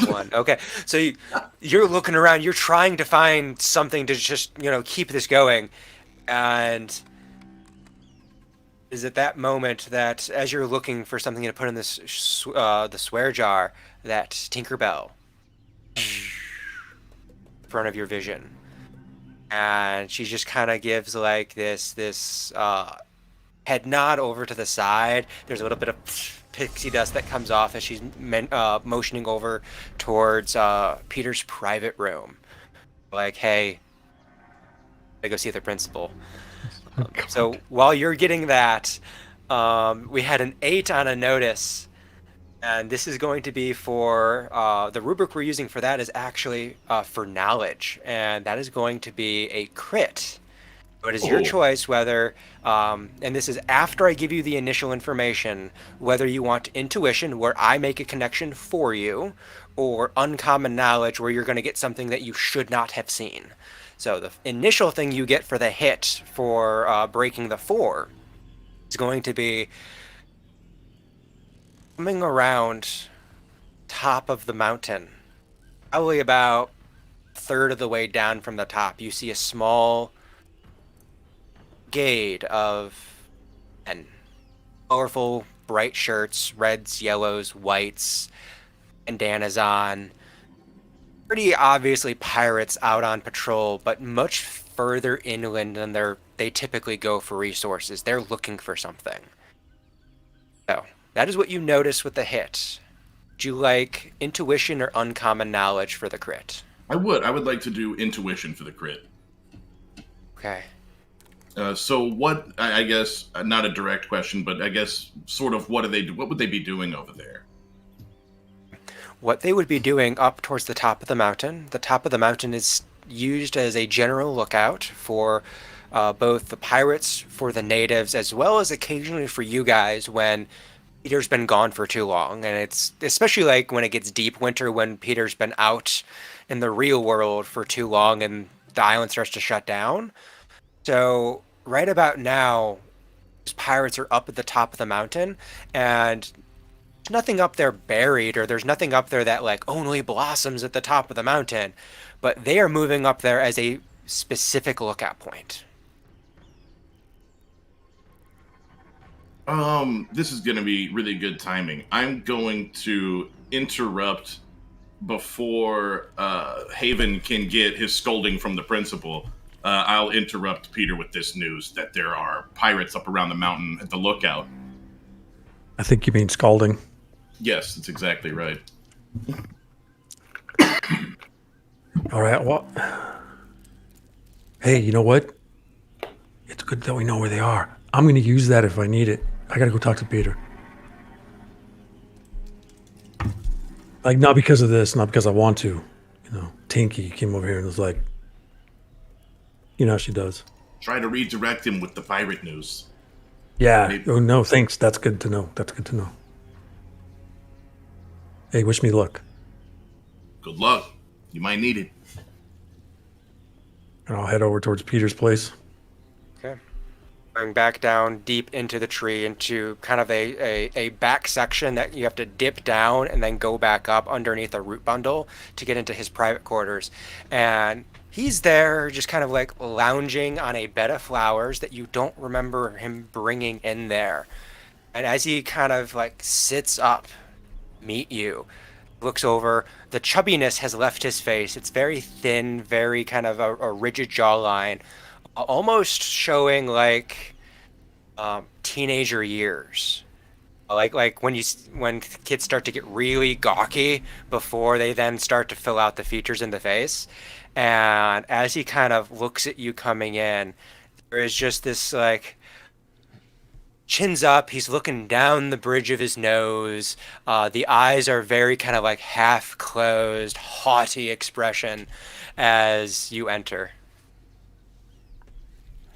1. Okay, so you're looking around. You're trying to find something to just keep this going, and is at that moment that as you're looking for something to put in this the swear jar, that Tinkerbell in front of your vision, and she just kind of gives like this head nod over to the side. There's a little bit of pixie dust that comes off as she's motioning over towards Peter's private room. Like, hey, I go see the principal. So while you're getting that, we had an 8 on a notice, and this is going to be for the rubric we're using for that is actually for knowledge, and that is going to be a crit. So it is your choice whether, and this is after I give you the initial information, whether you want intuition, where I make a connection for you, or uncommon knowledge, where you're going to get something that you should not have seen. So the initial thing you get for the hit for breaking the 4 is going to be coming around top of the mountain, probably about a third of the way down from the top. You see a small brigade of men, colorful, bright shirts, reds, yellows, whites, bandanas on. Pretty obviously pirates out on patrol, but much further inland than they typically go for resources. They're looking for something. So that is what you notice with the hit. Would you like intuition or uncommon knowledge for the crit? I would like to do intuition for the crit. Okay. So what, I guess, not a direct question, but I guess sort of what would they be doing over there? What they would be doing up towards the top of the mountain is used as a general lookout for both the pirates, for the natives, as well as occasionally for you guys when Peter's been gone for too long. And it's especially like when it gets deep winter, when Peter's been out in the real world for too long and the island starts to shut down. So right about now, these pirates are up at the top of the mountain, and there's nothing up there buried, or there's nothing up there that like only blossoms at the top of the mountain, but they are moving up there as a specific lookout point. This is going to be really good timing. I'm going to interrupt before Haven can get his scolding from the principal. I'll interrupt Peter with this news that there are pirates up around the mountain at the lookout. I think you mean scalding. Yes, that's exactly right. All right, well, hey, you know what? It's good that we know where they are. I'm going to use that if I need it. I got to go talk to Peter. Like, not because of this, not because I want to. You know, Tinky came over here and was like, you know how she does. Try to redirect him with the pirate news. Yeah. Maybe. Oh, no, thanks. That's good to know. That's good to know. Hey, wish me luck. Good luck. You might need it. And I'll head over towards Peter's place. Okay. going back down deep into the tree into kind of a back section that you have to dip down and then go back up underneath a root bundle to get into his private quarters. And he's there just kind of like lounging on a bed of flowers that you don't remember him bringing in there. And as he kind of like sits up, meet you, looks over, the chubbiness has left his face. It's very thin, very kind of a rigid jawline, almost showing like teenager years, like when kids start to get really gawky before they then start to fill out the features in the face. And as he kind of looks at you coming in, there is just this like chins up, he's looking down the bridge of his nose, the eyes are very kind of like half closed, haughty expression as you enter.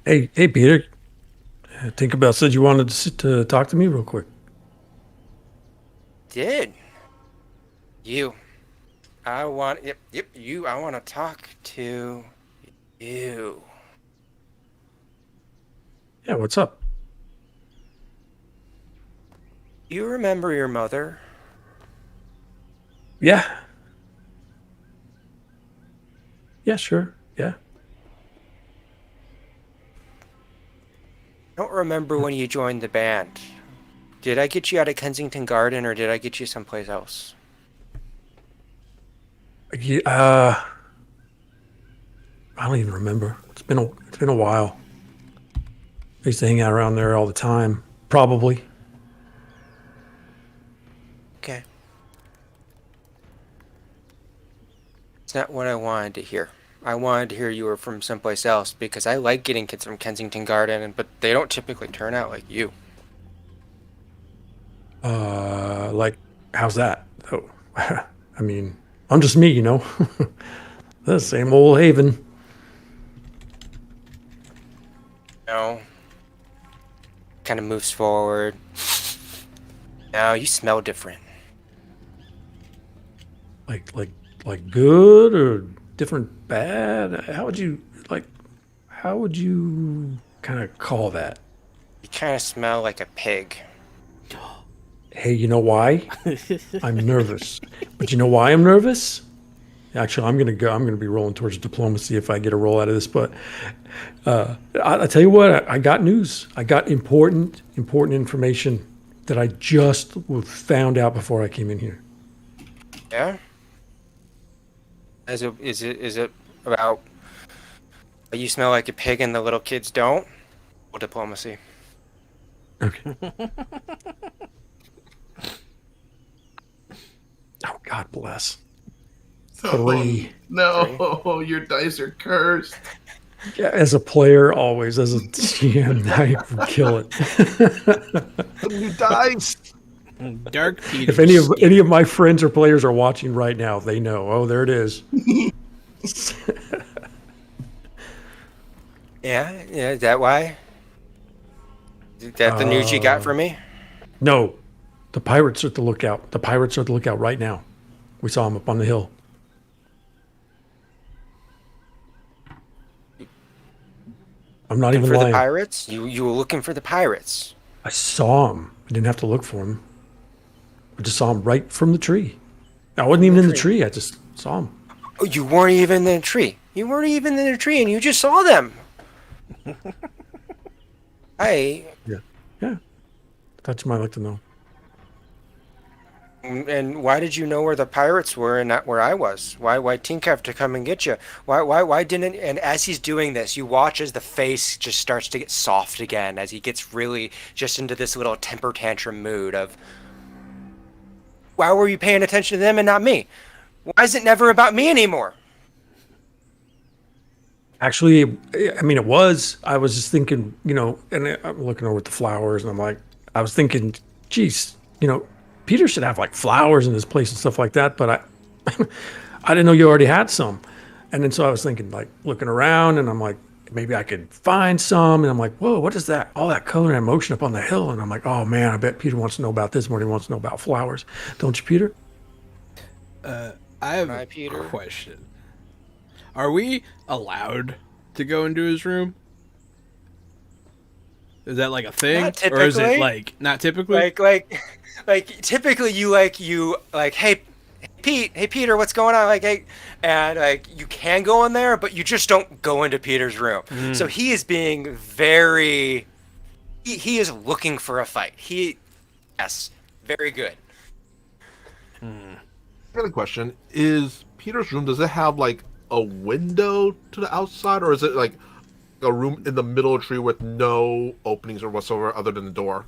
Hey, Peter. Tinkerbell said you wanted to talk to me real quick. Did you? I want you. I want to talk to you. Yeah, what's up? You remember your mother? Yeah. Yeah, sure. Yeah. I don't remember when you joined the band. Did I get you out of Kensington Garden or did I get you someplace else? Yeah, I don't even remember. It's been a while. I used to hang out around there all the time. Probably. Okay. It's not what I wanted to hear. I wanted to hear you were from someplace else because I like getting kids from Kensington Garden, but they don't typically turn out like you. Like, how's that? Oh, I mean, I'm just me, you know. The same old Haven. No. Kind of moves forward. No, you smell different. Like good or different bad? How would you kind of call that? You kind of smell like a pig. Hey, you know why? I'm nervous. But you know why I'm nervous? Actually, I'm gonna be rolling towards diplomacy if I get a roll out of this. But I tell you what, I got news. I got important information that I just found out before I came in here. Yeah? Is it about you smell like a pig and the little kids don't? Well, diplomacy. Okay. Oh, God bless. 3. No, your dice are cursed. Yeah, as a player, always. As a GM, I would kill it. You dice. Dark Peter. If any of my friends or players are watching right now, they know. Oh, there it is. Yeah, is that why? Is that the news you got for me? No, the pirates are at the lookout. The pirates are at the lookout right now. We saw them up on the hill. I'm not even For lying. the pirates? You were looking for the pirates. I saw them. I didn't have to look for them. I just saw them right from the tree. I wasn't even in the tree. I just saw them. Oh, you weren't even in the tree. You weren't even in the tree, and you just saw them. Yeah. Thought you might like to know. And why did you know where the pirates were and not where I was? Why Tink have to come and get you? Why didn't? And as he's doing this, you watch as the face just starts to get soft again, as he gets really just into this little temper tantrum mood of, why were you paying attention to them and not me? Why is it never about me anymore? Actually, I mean, it was. I was just thinking, and I'm looking over at the flowers, and I was thinking, geez, Peter should have like flowers in his place and stuff like that. But I didn't know you already had some. And then so I was thinking, like, looking around, and I'm like, maybe I could find some. And I'm like, whoa, what is that? All that color and emotion up on the hill. And I'm like, oh man, I bet Peter wants to know about this more than he wants to know about flowers. Don't you, Peter? I have Hi, a Peter. question. Are we allowed to go into his room? Is that like a thing, Not or is it typically. like not typically? Like typically you hey Peter, what's going on? Like, hey, and like you can go in there, but you just don't go into Peter's room. So he is being very. He is looking for a fight. Yes, very good. I got a question. Is Peter's room, does it have like a window to the outside, or is it like a room in the middle of the tree with no openings or whatsoever other than the door?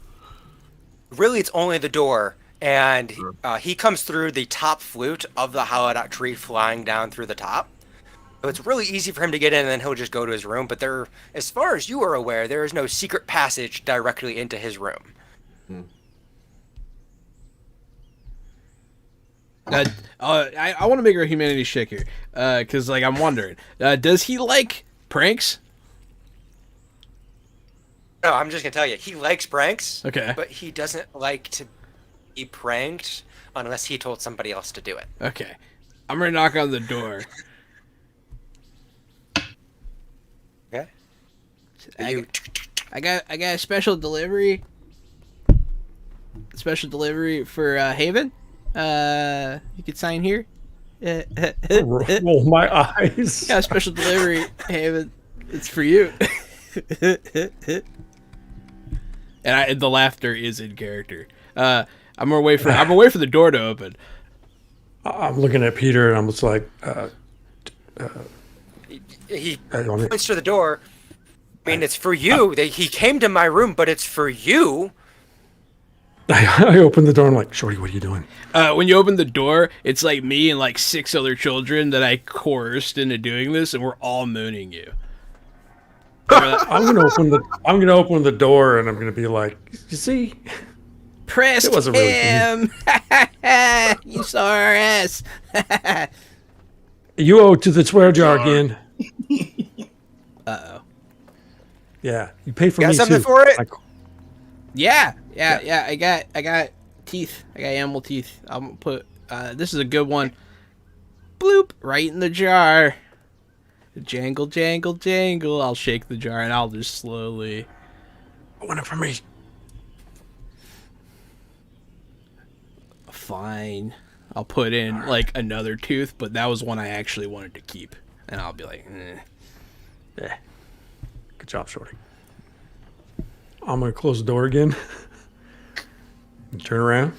Really, it's only the door, and Sure. he comes through the top flute of the hollowed out tree, flying down through the top. So it's really easy for him to get in, and then he'll just go to his room. But as far as you are aware, there is no secret passage directly into his room. I want to make a humanity check here, because like I'm wondering, does he like pranks? No, I'm just gonna tell you, he likes pranks. Okay. But he doesn't like to be pranked unless he told somebody else to do it. Okay, I'm gonna knock on the door. Okay. I got a special delivery. Special delivery for Haven. You could sign here. Roll my eyes. Got a special delivery, Haven. It's for you. And the laughter is in character. I'm gonna wait for the door to open. I'm looking at Peter and I'm just like, He points to the door. I mean, it's for you. He came to my room, but it's for you. I open the door and I'm like, Shorty, what are you doing? When you open the door, it's like me and like 6 other children that I coerced into doing this, and we're all mooning you. I'm gonna open the door and I'm gonna be like, you see, Pressed it wasn't really him. You saw our ass. you owe to the swear jar again. Uh-oh. Yeah, you pay for Got me something too. for it? Like, Yeah. I got teeth. I got animal teeth. I'm gonna put. This is a good one. Bloop! Right in the jar. Jangle, jangle, jangle. I'll shake the jar and I'll just slowly. I want it for me. Fine. I'll put in like another tooth, but that was one I actually wanted to keep, and I'll be like, Yeah. Good job, Shorty. I'm gonna close the door again. And turn around.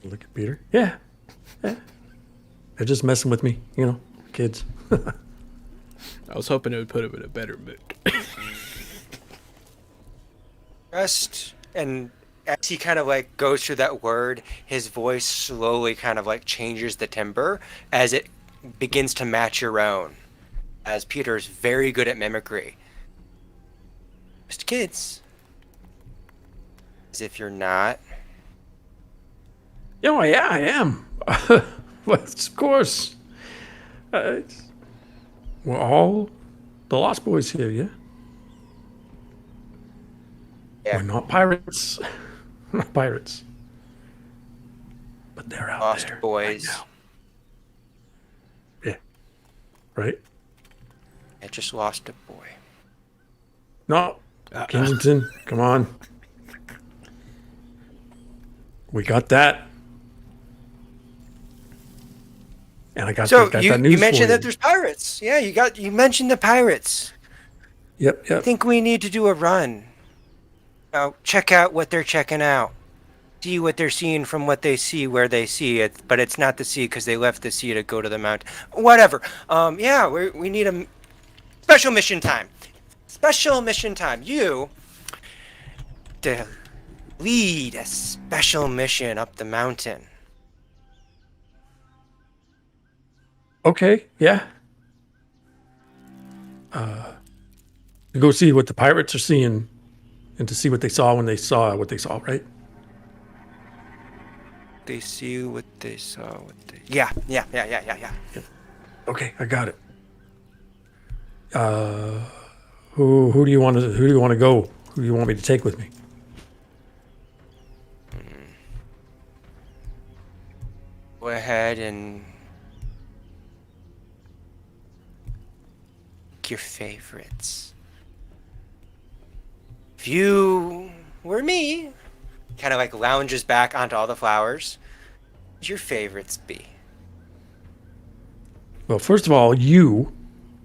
Look at Peter. Yeah. They're just messing with me, kids. I was hoping it would put him in a better mood. Rest, and as he kind of like goes through that word, his voice slowly kind of like changes the timbre as it begins to match your own. As Peter's very good at mimicry. Just kids. As if you're not. Yeah, I am. Well, of course. We're all the Lost Boys here, yeah? Yeah. We're not pirates. We're not pirates. But they're out Lost there. Boys. Right now. Yeah. Right? I just lost a boy. No. Kensington, come on. We got that. And I got, So got you that news mentioned for that you. there's pirates. Yeah, you mentioned the pirates. Yep. I think we need to do a run. Now check out what they're checking out. See what they're seeing from what they see where they see it, but it's not the sea because they left the sea to go to the mountain. Whatever. Yeah, we need a special mission time. Special mission time. You to lead a special mission up the mountain. Okay, yeah. To go see what the pirates are seeing and to see what they saw when they saw what they saw, right? They see what they saw. Yeah. Okay, I got it. Who do you want to go? Who do you want me to take with me? Go ahead and pick your favorites. If you were me. Kind of like lounges back onto all the flowers. What'd your favorites be? Well, first of all, you,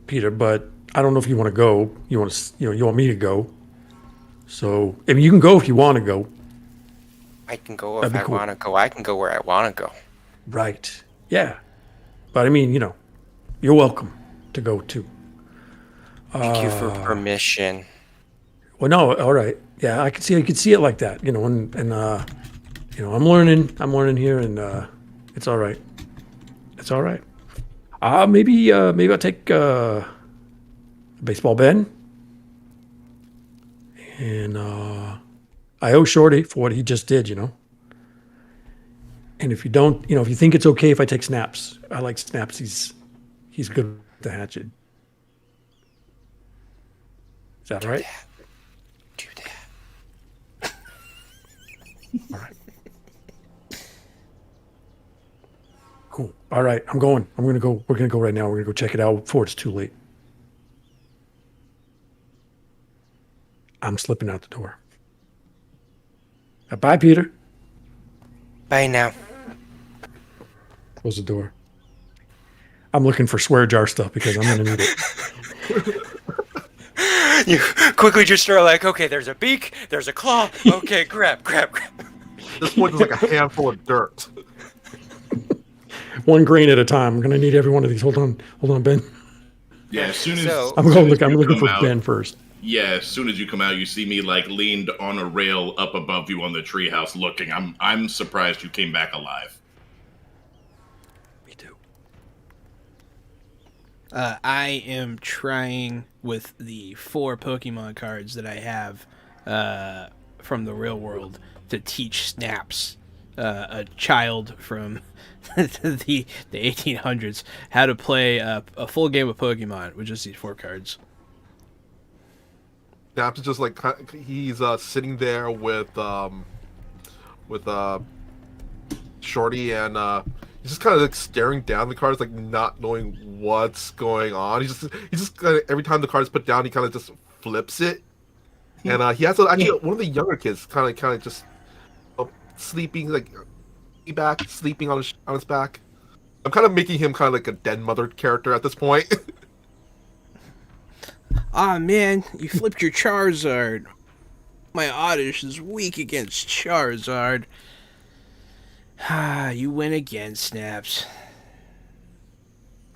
Peter, but I don't know if you want to go. You want to, you want me to go. So, I mean, you can go if you want to go. I can go That'd if be I cool. want to go. I can go where I want to go. Right. Yeah. But I mean, you're welcome to go too. Thank you for permission. Well, no, all right. Yeah, I could see it like that, and I'm learning here, and it's all right. It's all right. Maybe I'll take a baseball bat, and I owe Shorty for what he just did, And if you don't, if you think it's okay if I take Snaps, I like Snaps. He's good with the hatchet. Is that all right? Do that. All right. Cool. All right, I'm going. We're gonna go right now. We're gonna go check it out before it's too late. I'm slipping out the door. Bye, Peter. Bye now. Close the door. I'm looking for swear jar stuff because I'm gonna need it. You quickly just start like, okay, there's a beak, there's a claw. Okay, grab. At this point, there's like a handful of dirt. One grain at a time. I'm gonna need every one of these. Hold on, Ben. Yeah, as soon as So- I'm looking for Ben first. Yeah, as soon as you come out, you see me like leaned on a rail up above you on the treehouse, looking. I'm surprised you came back alive. Me too. I am trying with the 4 Pokemon cards that I have from the real world to teach Snaps, a child from the 1800s, how to play a full game of Pokemon with just these 4 cards. Snaps is just like he's sitting there with Shorty, and he's just kind of like staring down the cards, like not knowing what's going on. He's just kind of, every time the card is put down, he kind of just flips it, and he has actually one of the younger kids kind of just sleeping, like sleeping on his back. I'm kind of making him kind of like a dead mother character at this point. Ah, man, you flipped your Charizard. My Oddish is weak against Charizard. Ah, you win again, Snaps.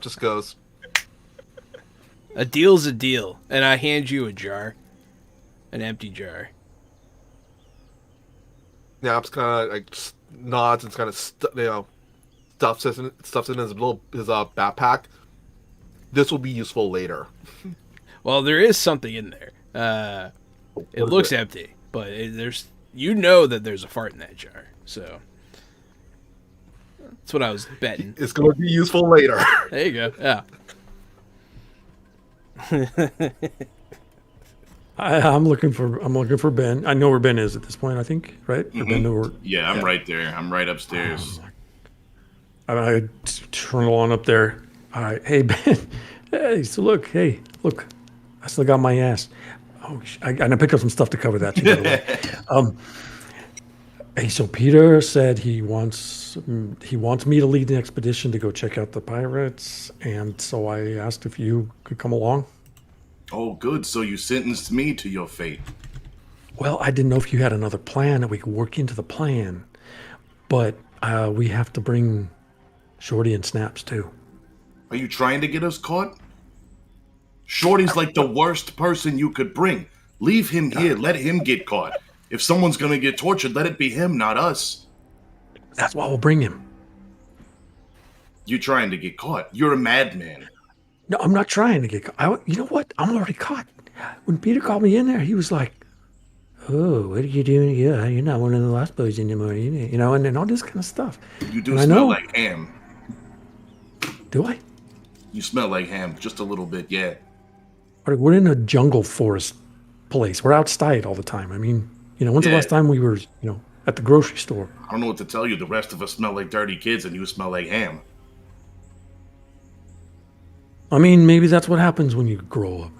Just goes. A deal's a deal, and I hand you a jar. An empty jar. Snaps kind of like just nods and kind of stuffs it in his backpack. This will be useful later. Well, there is something in there. It looks empty, but there's that there's a fart in that jar. So that's what I was betting. It's going to be useful later. There you go. Yeah. I'm looking for Ben. I know where Ben is at this point. I think, right? Or Ben knew where. Yeah, I'm right there. I'm right upstairs. I turn on up there. All right, hey Ben. Hey, so look. I still got my ass. Oh, and I picked up some stuff to cover that too, by the way. Hey, so Peter said he wants me to lead the expedition to go check out the pirates, and so I asked if you could come along. Oh, good. So you sentenced me to your fate. Well, I didn't know if you had another plan that we could work into the plan, but we have to bring Shorty and Snaps too. Are you trying to get us caught? Shorty's like the worst person you could bring. Leave him here. Let him get caught. If someone's going to get tortured, let it be him, not us. That's why we'll bring him. You're trying to get caught. You're a madman. No, I'm not trying to get caught. You know what? I'm already caught. When Peter called me in there, he was like, "Oh, what are you doing? Yeah, you're not one of the last boys anymore, and all this kind of stuff." You do And I smell know. like ham. Do I? You smell like ham, just a little bit, yeah. We're in a jungle forest place. We're outside all the time. I mean, when's the Yeah. last time we were, at the grocery store? I don't know what to tell you. The rest of us smell like dirty kids, and you smell like ham. I mean, maybe that's what happens when you grow up.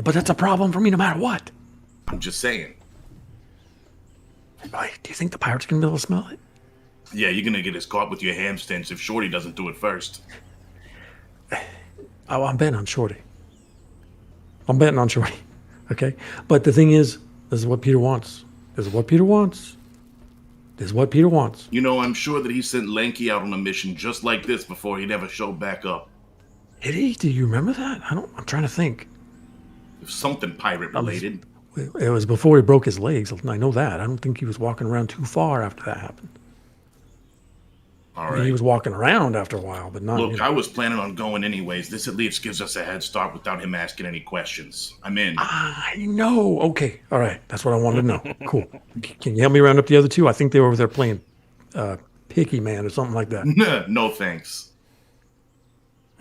But that's a problem for me no matter what. I'm just saying. Like, do you think the pirates can be able to smell it? Yeah, you're gonna get us caught with your ham stench if Shorty doesn't do it first. Oh, I'm betting on Shorty. I'm betting on Shorty. Okay? But the thing is, this is what Peter wants. This is what Peter wants. This is what Peter wants. You know, I'm sure that he sent Lanky out on a mission just like this before he'd ever show back up. Did he? Do you remember that? I'm trying to think. Something pirate related. It was before he broke his legs. I know that. I don't think he was walking around too far after that happened. All I mean, right. he was walking around after a while, but not. Look, I was planning on going anyways. This at least gives us a head start without him asking any questions. I'm in. I know. Okay. All right. That's what I wanted to know. Cool. Can you help me round up the other two? I think they were over there playing Picky Man or something like that. No thanks.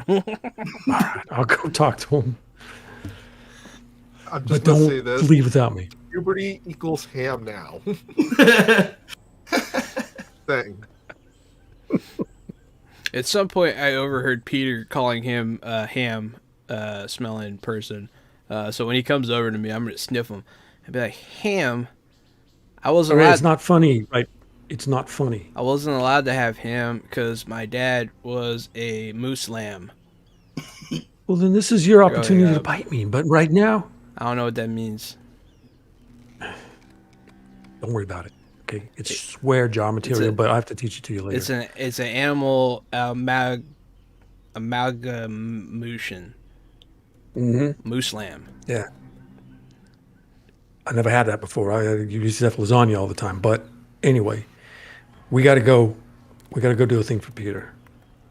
All right. I'll go talk to him. I'm But just gonna say don't this: leave without me. puberty equals ham now. Thing. At some point, I overheard Peter calling him a ham smelling person. So when he comes over to me, I'm gonna sniff him and be like, "Ham." I wasn't All right, allowed. it's not funny, right? It's not funny. I wasn't allowed to have ham because my dad was a moose lamb. Well, then this is your opportunity to up. bite me. But right now, I don't know what that means. don't worry about it. Okay, it's swear jar material, but I have to teach it to you later. It's an animal amalgamation. Moose lamb. Yeah. I never had that before. I used to have lasagna all the time. But anyway, we got to go. We got to go do a thing for Peter,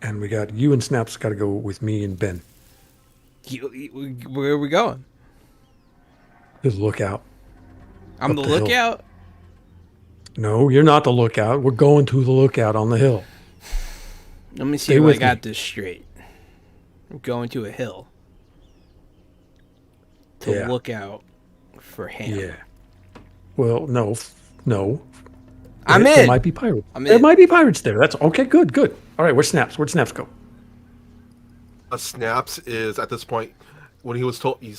and we got you and Snaps got to go with me and Ben Where are we going? to the lookout. I'm Up the the hill. lookout. No, you're not the lookout. We're going to the lookout on the hill. Let me see Stay if I with got me. this straight. I'm going to a hill to Yeah. look out for ham. Yeah. Well, no. I'm There in. might be pirates. I'm There in. might be pirates there. That's okay. Good. All right. Where's Snaps? Where'd Snaps go? Snaps is at this point when he was told he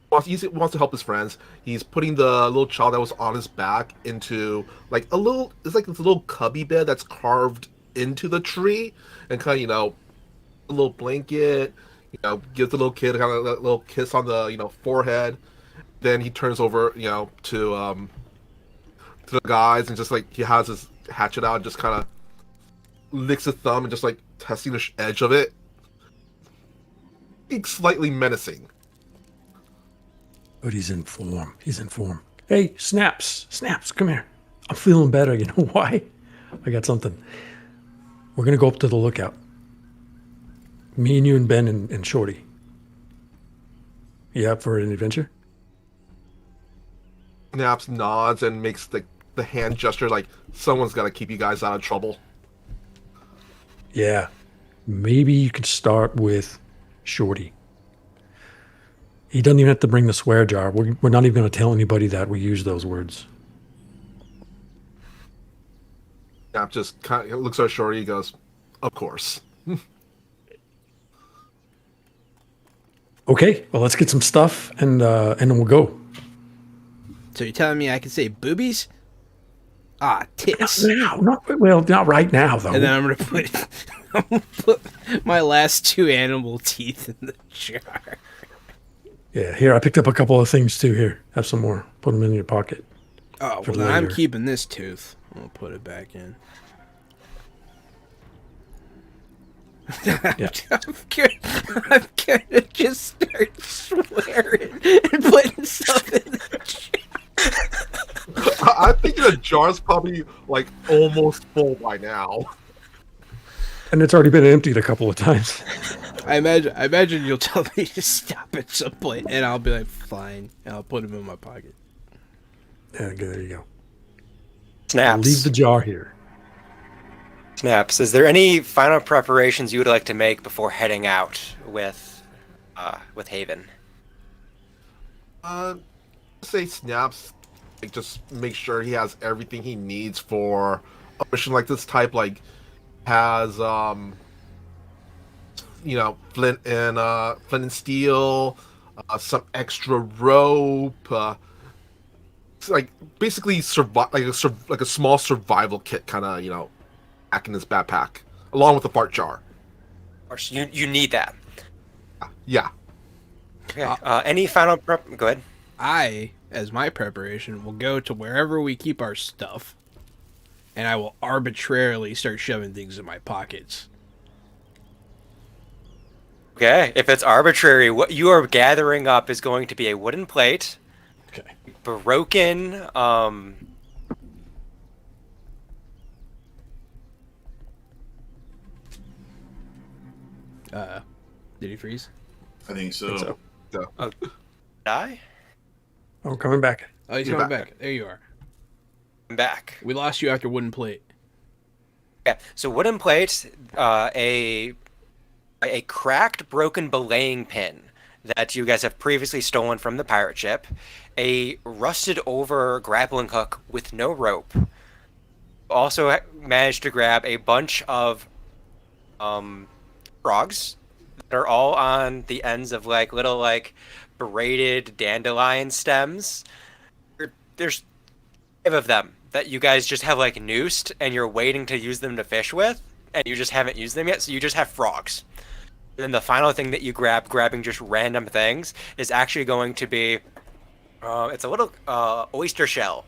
wants to help his friends. He's putting the little child that was on his back into like a little. It's like this little cubby bed that's carved into the tree, and kind of a little blanket. Gives the little kid kind of a little kiss on the forehead. Then he turns over to the guys and just like he has his hatchet out and just kind of licks his thumb and just like testing the edge of it. It's slightly menacing. But he's in form. Hey, Snaps, come here. I'm feeling better. You know why? I got something. We're going to go up to the lookout. Me and you and Ben and Shorty. You up for an adventure? Snaps nods and makes the hand gesture like someone's got to keep you guys out of trouble. Yeah. Maybe you could start with Shorty. He doesn't even have to bring the swear jar. We're not even going to tell anybody that we use those words. Snap just kind of looks at Shorty. He goes, "Of course." Okay, well, let's get some stuff and then we'll go. So you're telling me I can say boobies? Ah, tits. Not right now, though. And then I'm gonna put my last two animal teeth in the jar. Yeah, here, I picked up a couple of things too. Here, have some more. Put them in your pocket. Oh, For well, then I'm later. keeping this tooth. I'll put it back in. Yeah. I'm gonna just start swearing and putting stuff in the jar. I think the jar's probably like almost full by now. And it's already been emptied a couple of times. I imagine you'll tell me to stop at some point, and I'll be like, fine, and I'll put them in my pocket. Yeah, there you go. Snaps. Leave the jar here. Snaps. Is there any final preparations you would like to make before heading out with Haven? Say Snaps, like just make sure he has everything he needs for a mission like this type. Like has flint and steel, some extra rope, It's like basically like a small survival kit, kind of back in his backpack, along with a fart jar. Of course, you need that. Yeah. Okay. Any final prep? Go ahead. I, as my preparation, will go to wherever we keep our stuff, and I will arbitrarily start shoving things in my pockets. Okay. If it's arbitrary, what you are gathering up is going to be a wooden plate, Okay. broken. Did he freeze? I think so. So, Die. Oh, coming back. Oh, he's You're coming back. back. There you are. I'm back. We lost you after wooden plate. Okay. So wooden plate, a cracked, broken belaying pin that you guys have previously stolen from the pirate ship, a rusted over grappling hook with no rope. Also managed to grab a bunch of frogs that are all on the ends of like little like braided dandelion stems. There's 5 of them that you guys just have like noosed and you're waiting to use them to fish with, and you just haven't used them yet, so you just have frogs. And then the final thing that you grabbing just random things, is actually going to be it's a little oyster shell,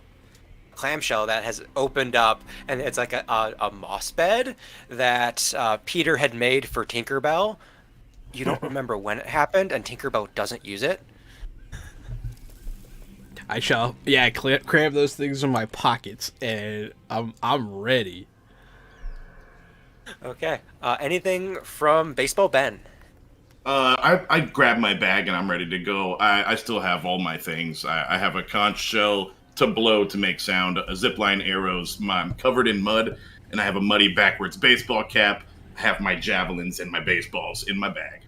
clamshell that has opened up, and it's like a moss bed that Peter had made for Tinkerbell. You don't remember when it happened, and Tinkerbell doesn't use it. I shall, cram those things in my pockets, and I'm ready. Okay. Anything from Baseball Ben? I grabbed my bag and I'm ready to go. I still have all my things. I have a conch shell to blow to make sound, a zipline arrows. I'm covered in mud, and I have a muddy backwards baseball cap. I have my javelins and my baseballs in my bag.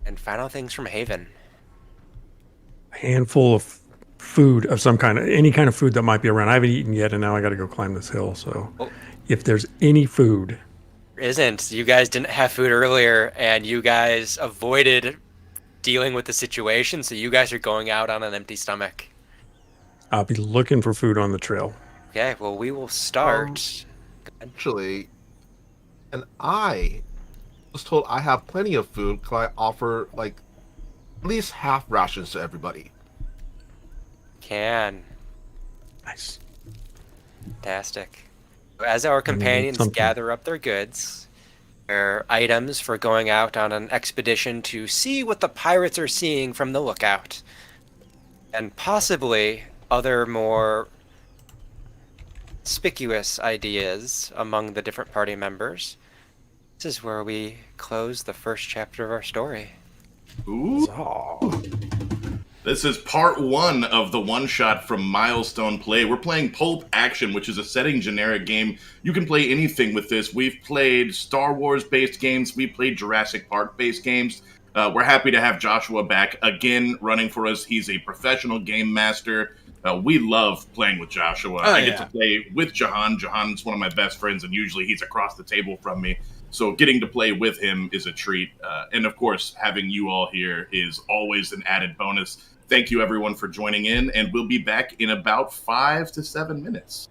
And final things from Haven. A handful of food of some kind, any kind of food that might be around. I haven't eaten yet, and now I got to go climb this hill. So, if there's any food, Isn't. You guys didn't have food earlier, and you guys avoided dealing with the situation, so you guys are going out on an empty stomach. I'll be looking for food on the trail. Okay, well, we will start. actually, and I was told I have plenty of food because I offer like at least half rations to everybody. Can. Nice. Fantastic. As our companions something. gather up their goods, their items for going out on an expedition to see what the pirates are seeing from the lookout, and possibly other more conspicuous ideas among the different party members, this is where we close the first chapter of our story. Ooh. Oh, This is part 1 of the one-shot from Milestone Play. We're playing Pulp Action, which is a setting generic game. You can play anything with this. We've played Star Wars-based games. We played Jurassic Park-based games. We're happy to have Joshua back again running for us. He's a professional game master. We love playing with Joshua. I get to play with Jahan. Jahan's one of my best friends, and usually he's across the table from me. So getting to play with him is a treat. And of course, having you all here is always an added bonus. Thank you, everyone, for joining in, and we'll be back in about 5 to 7 minutes.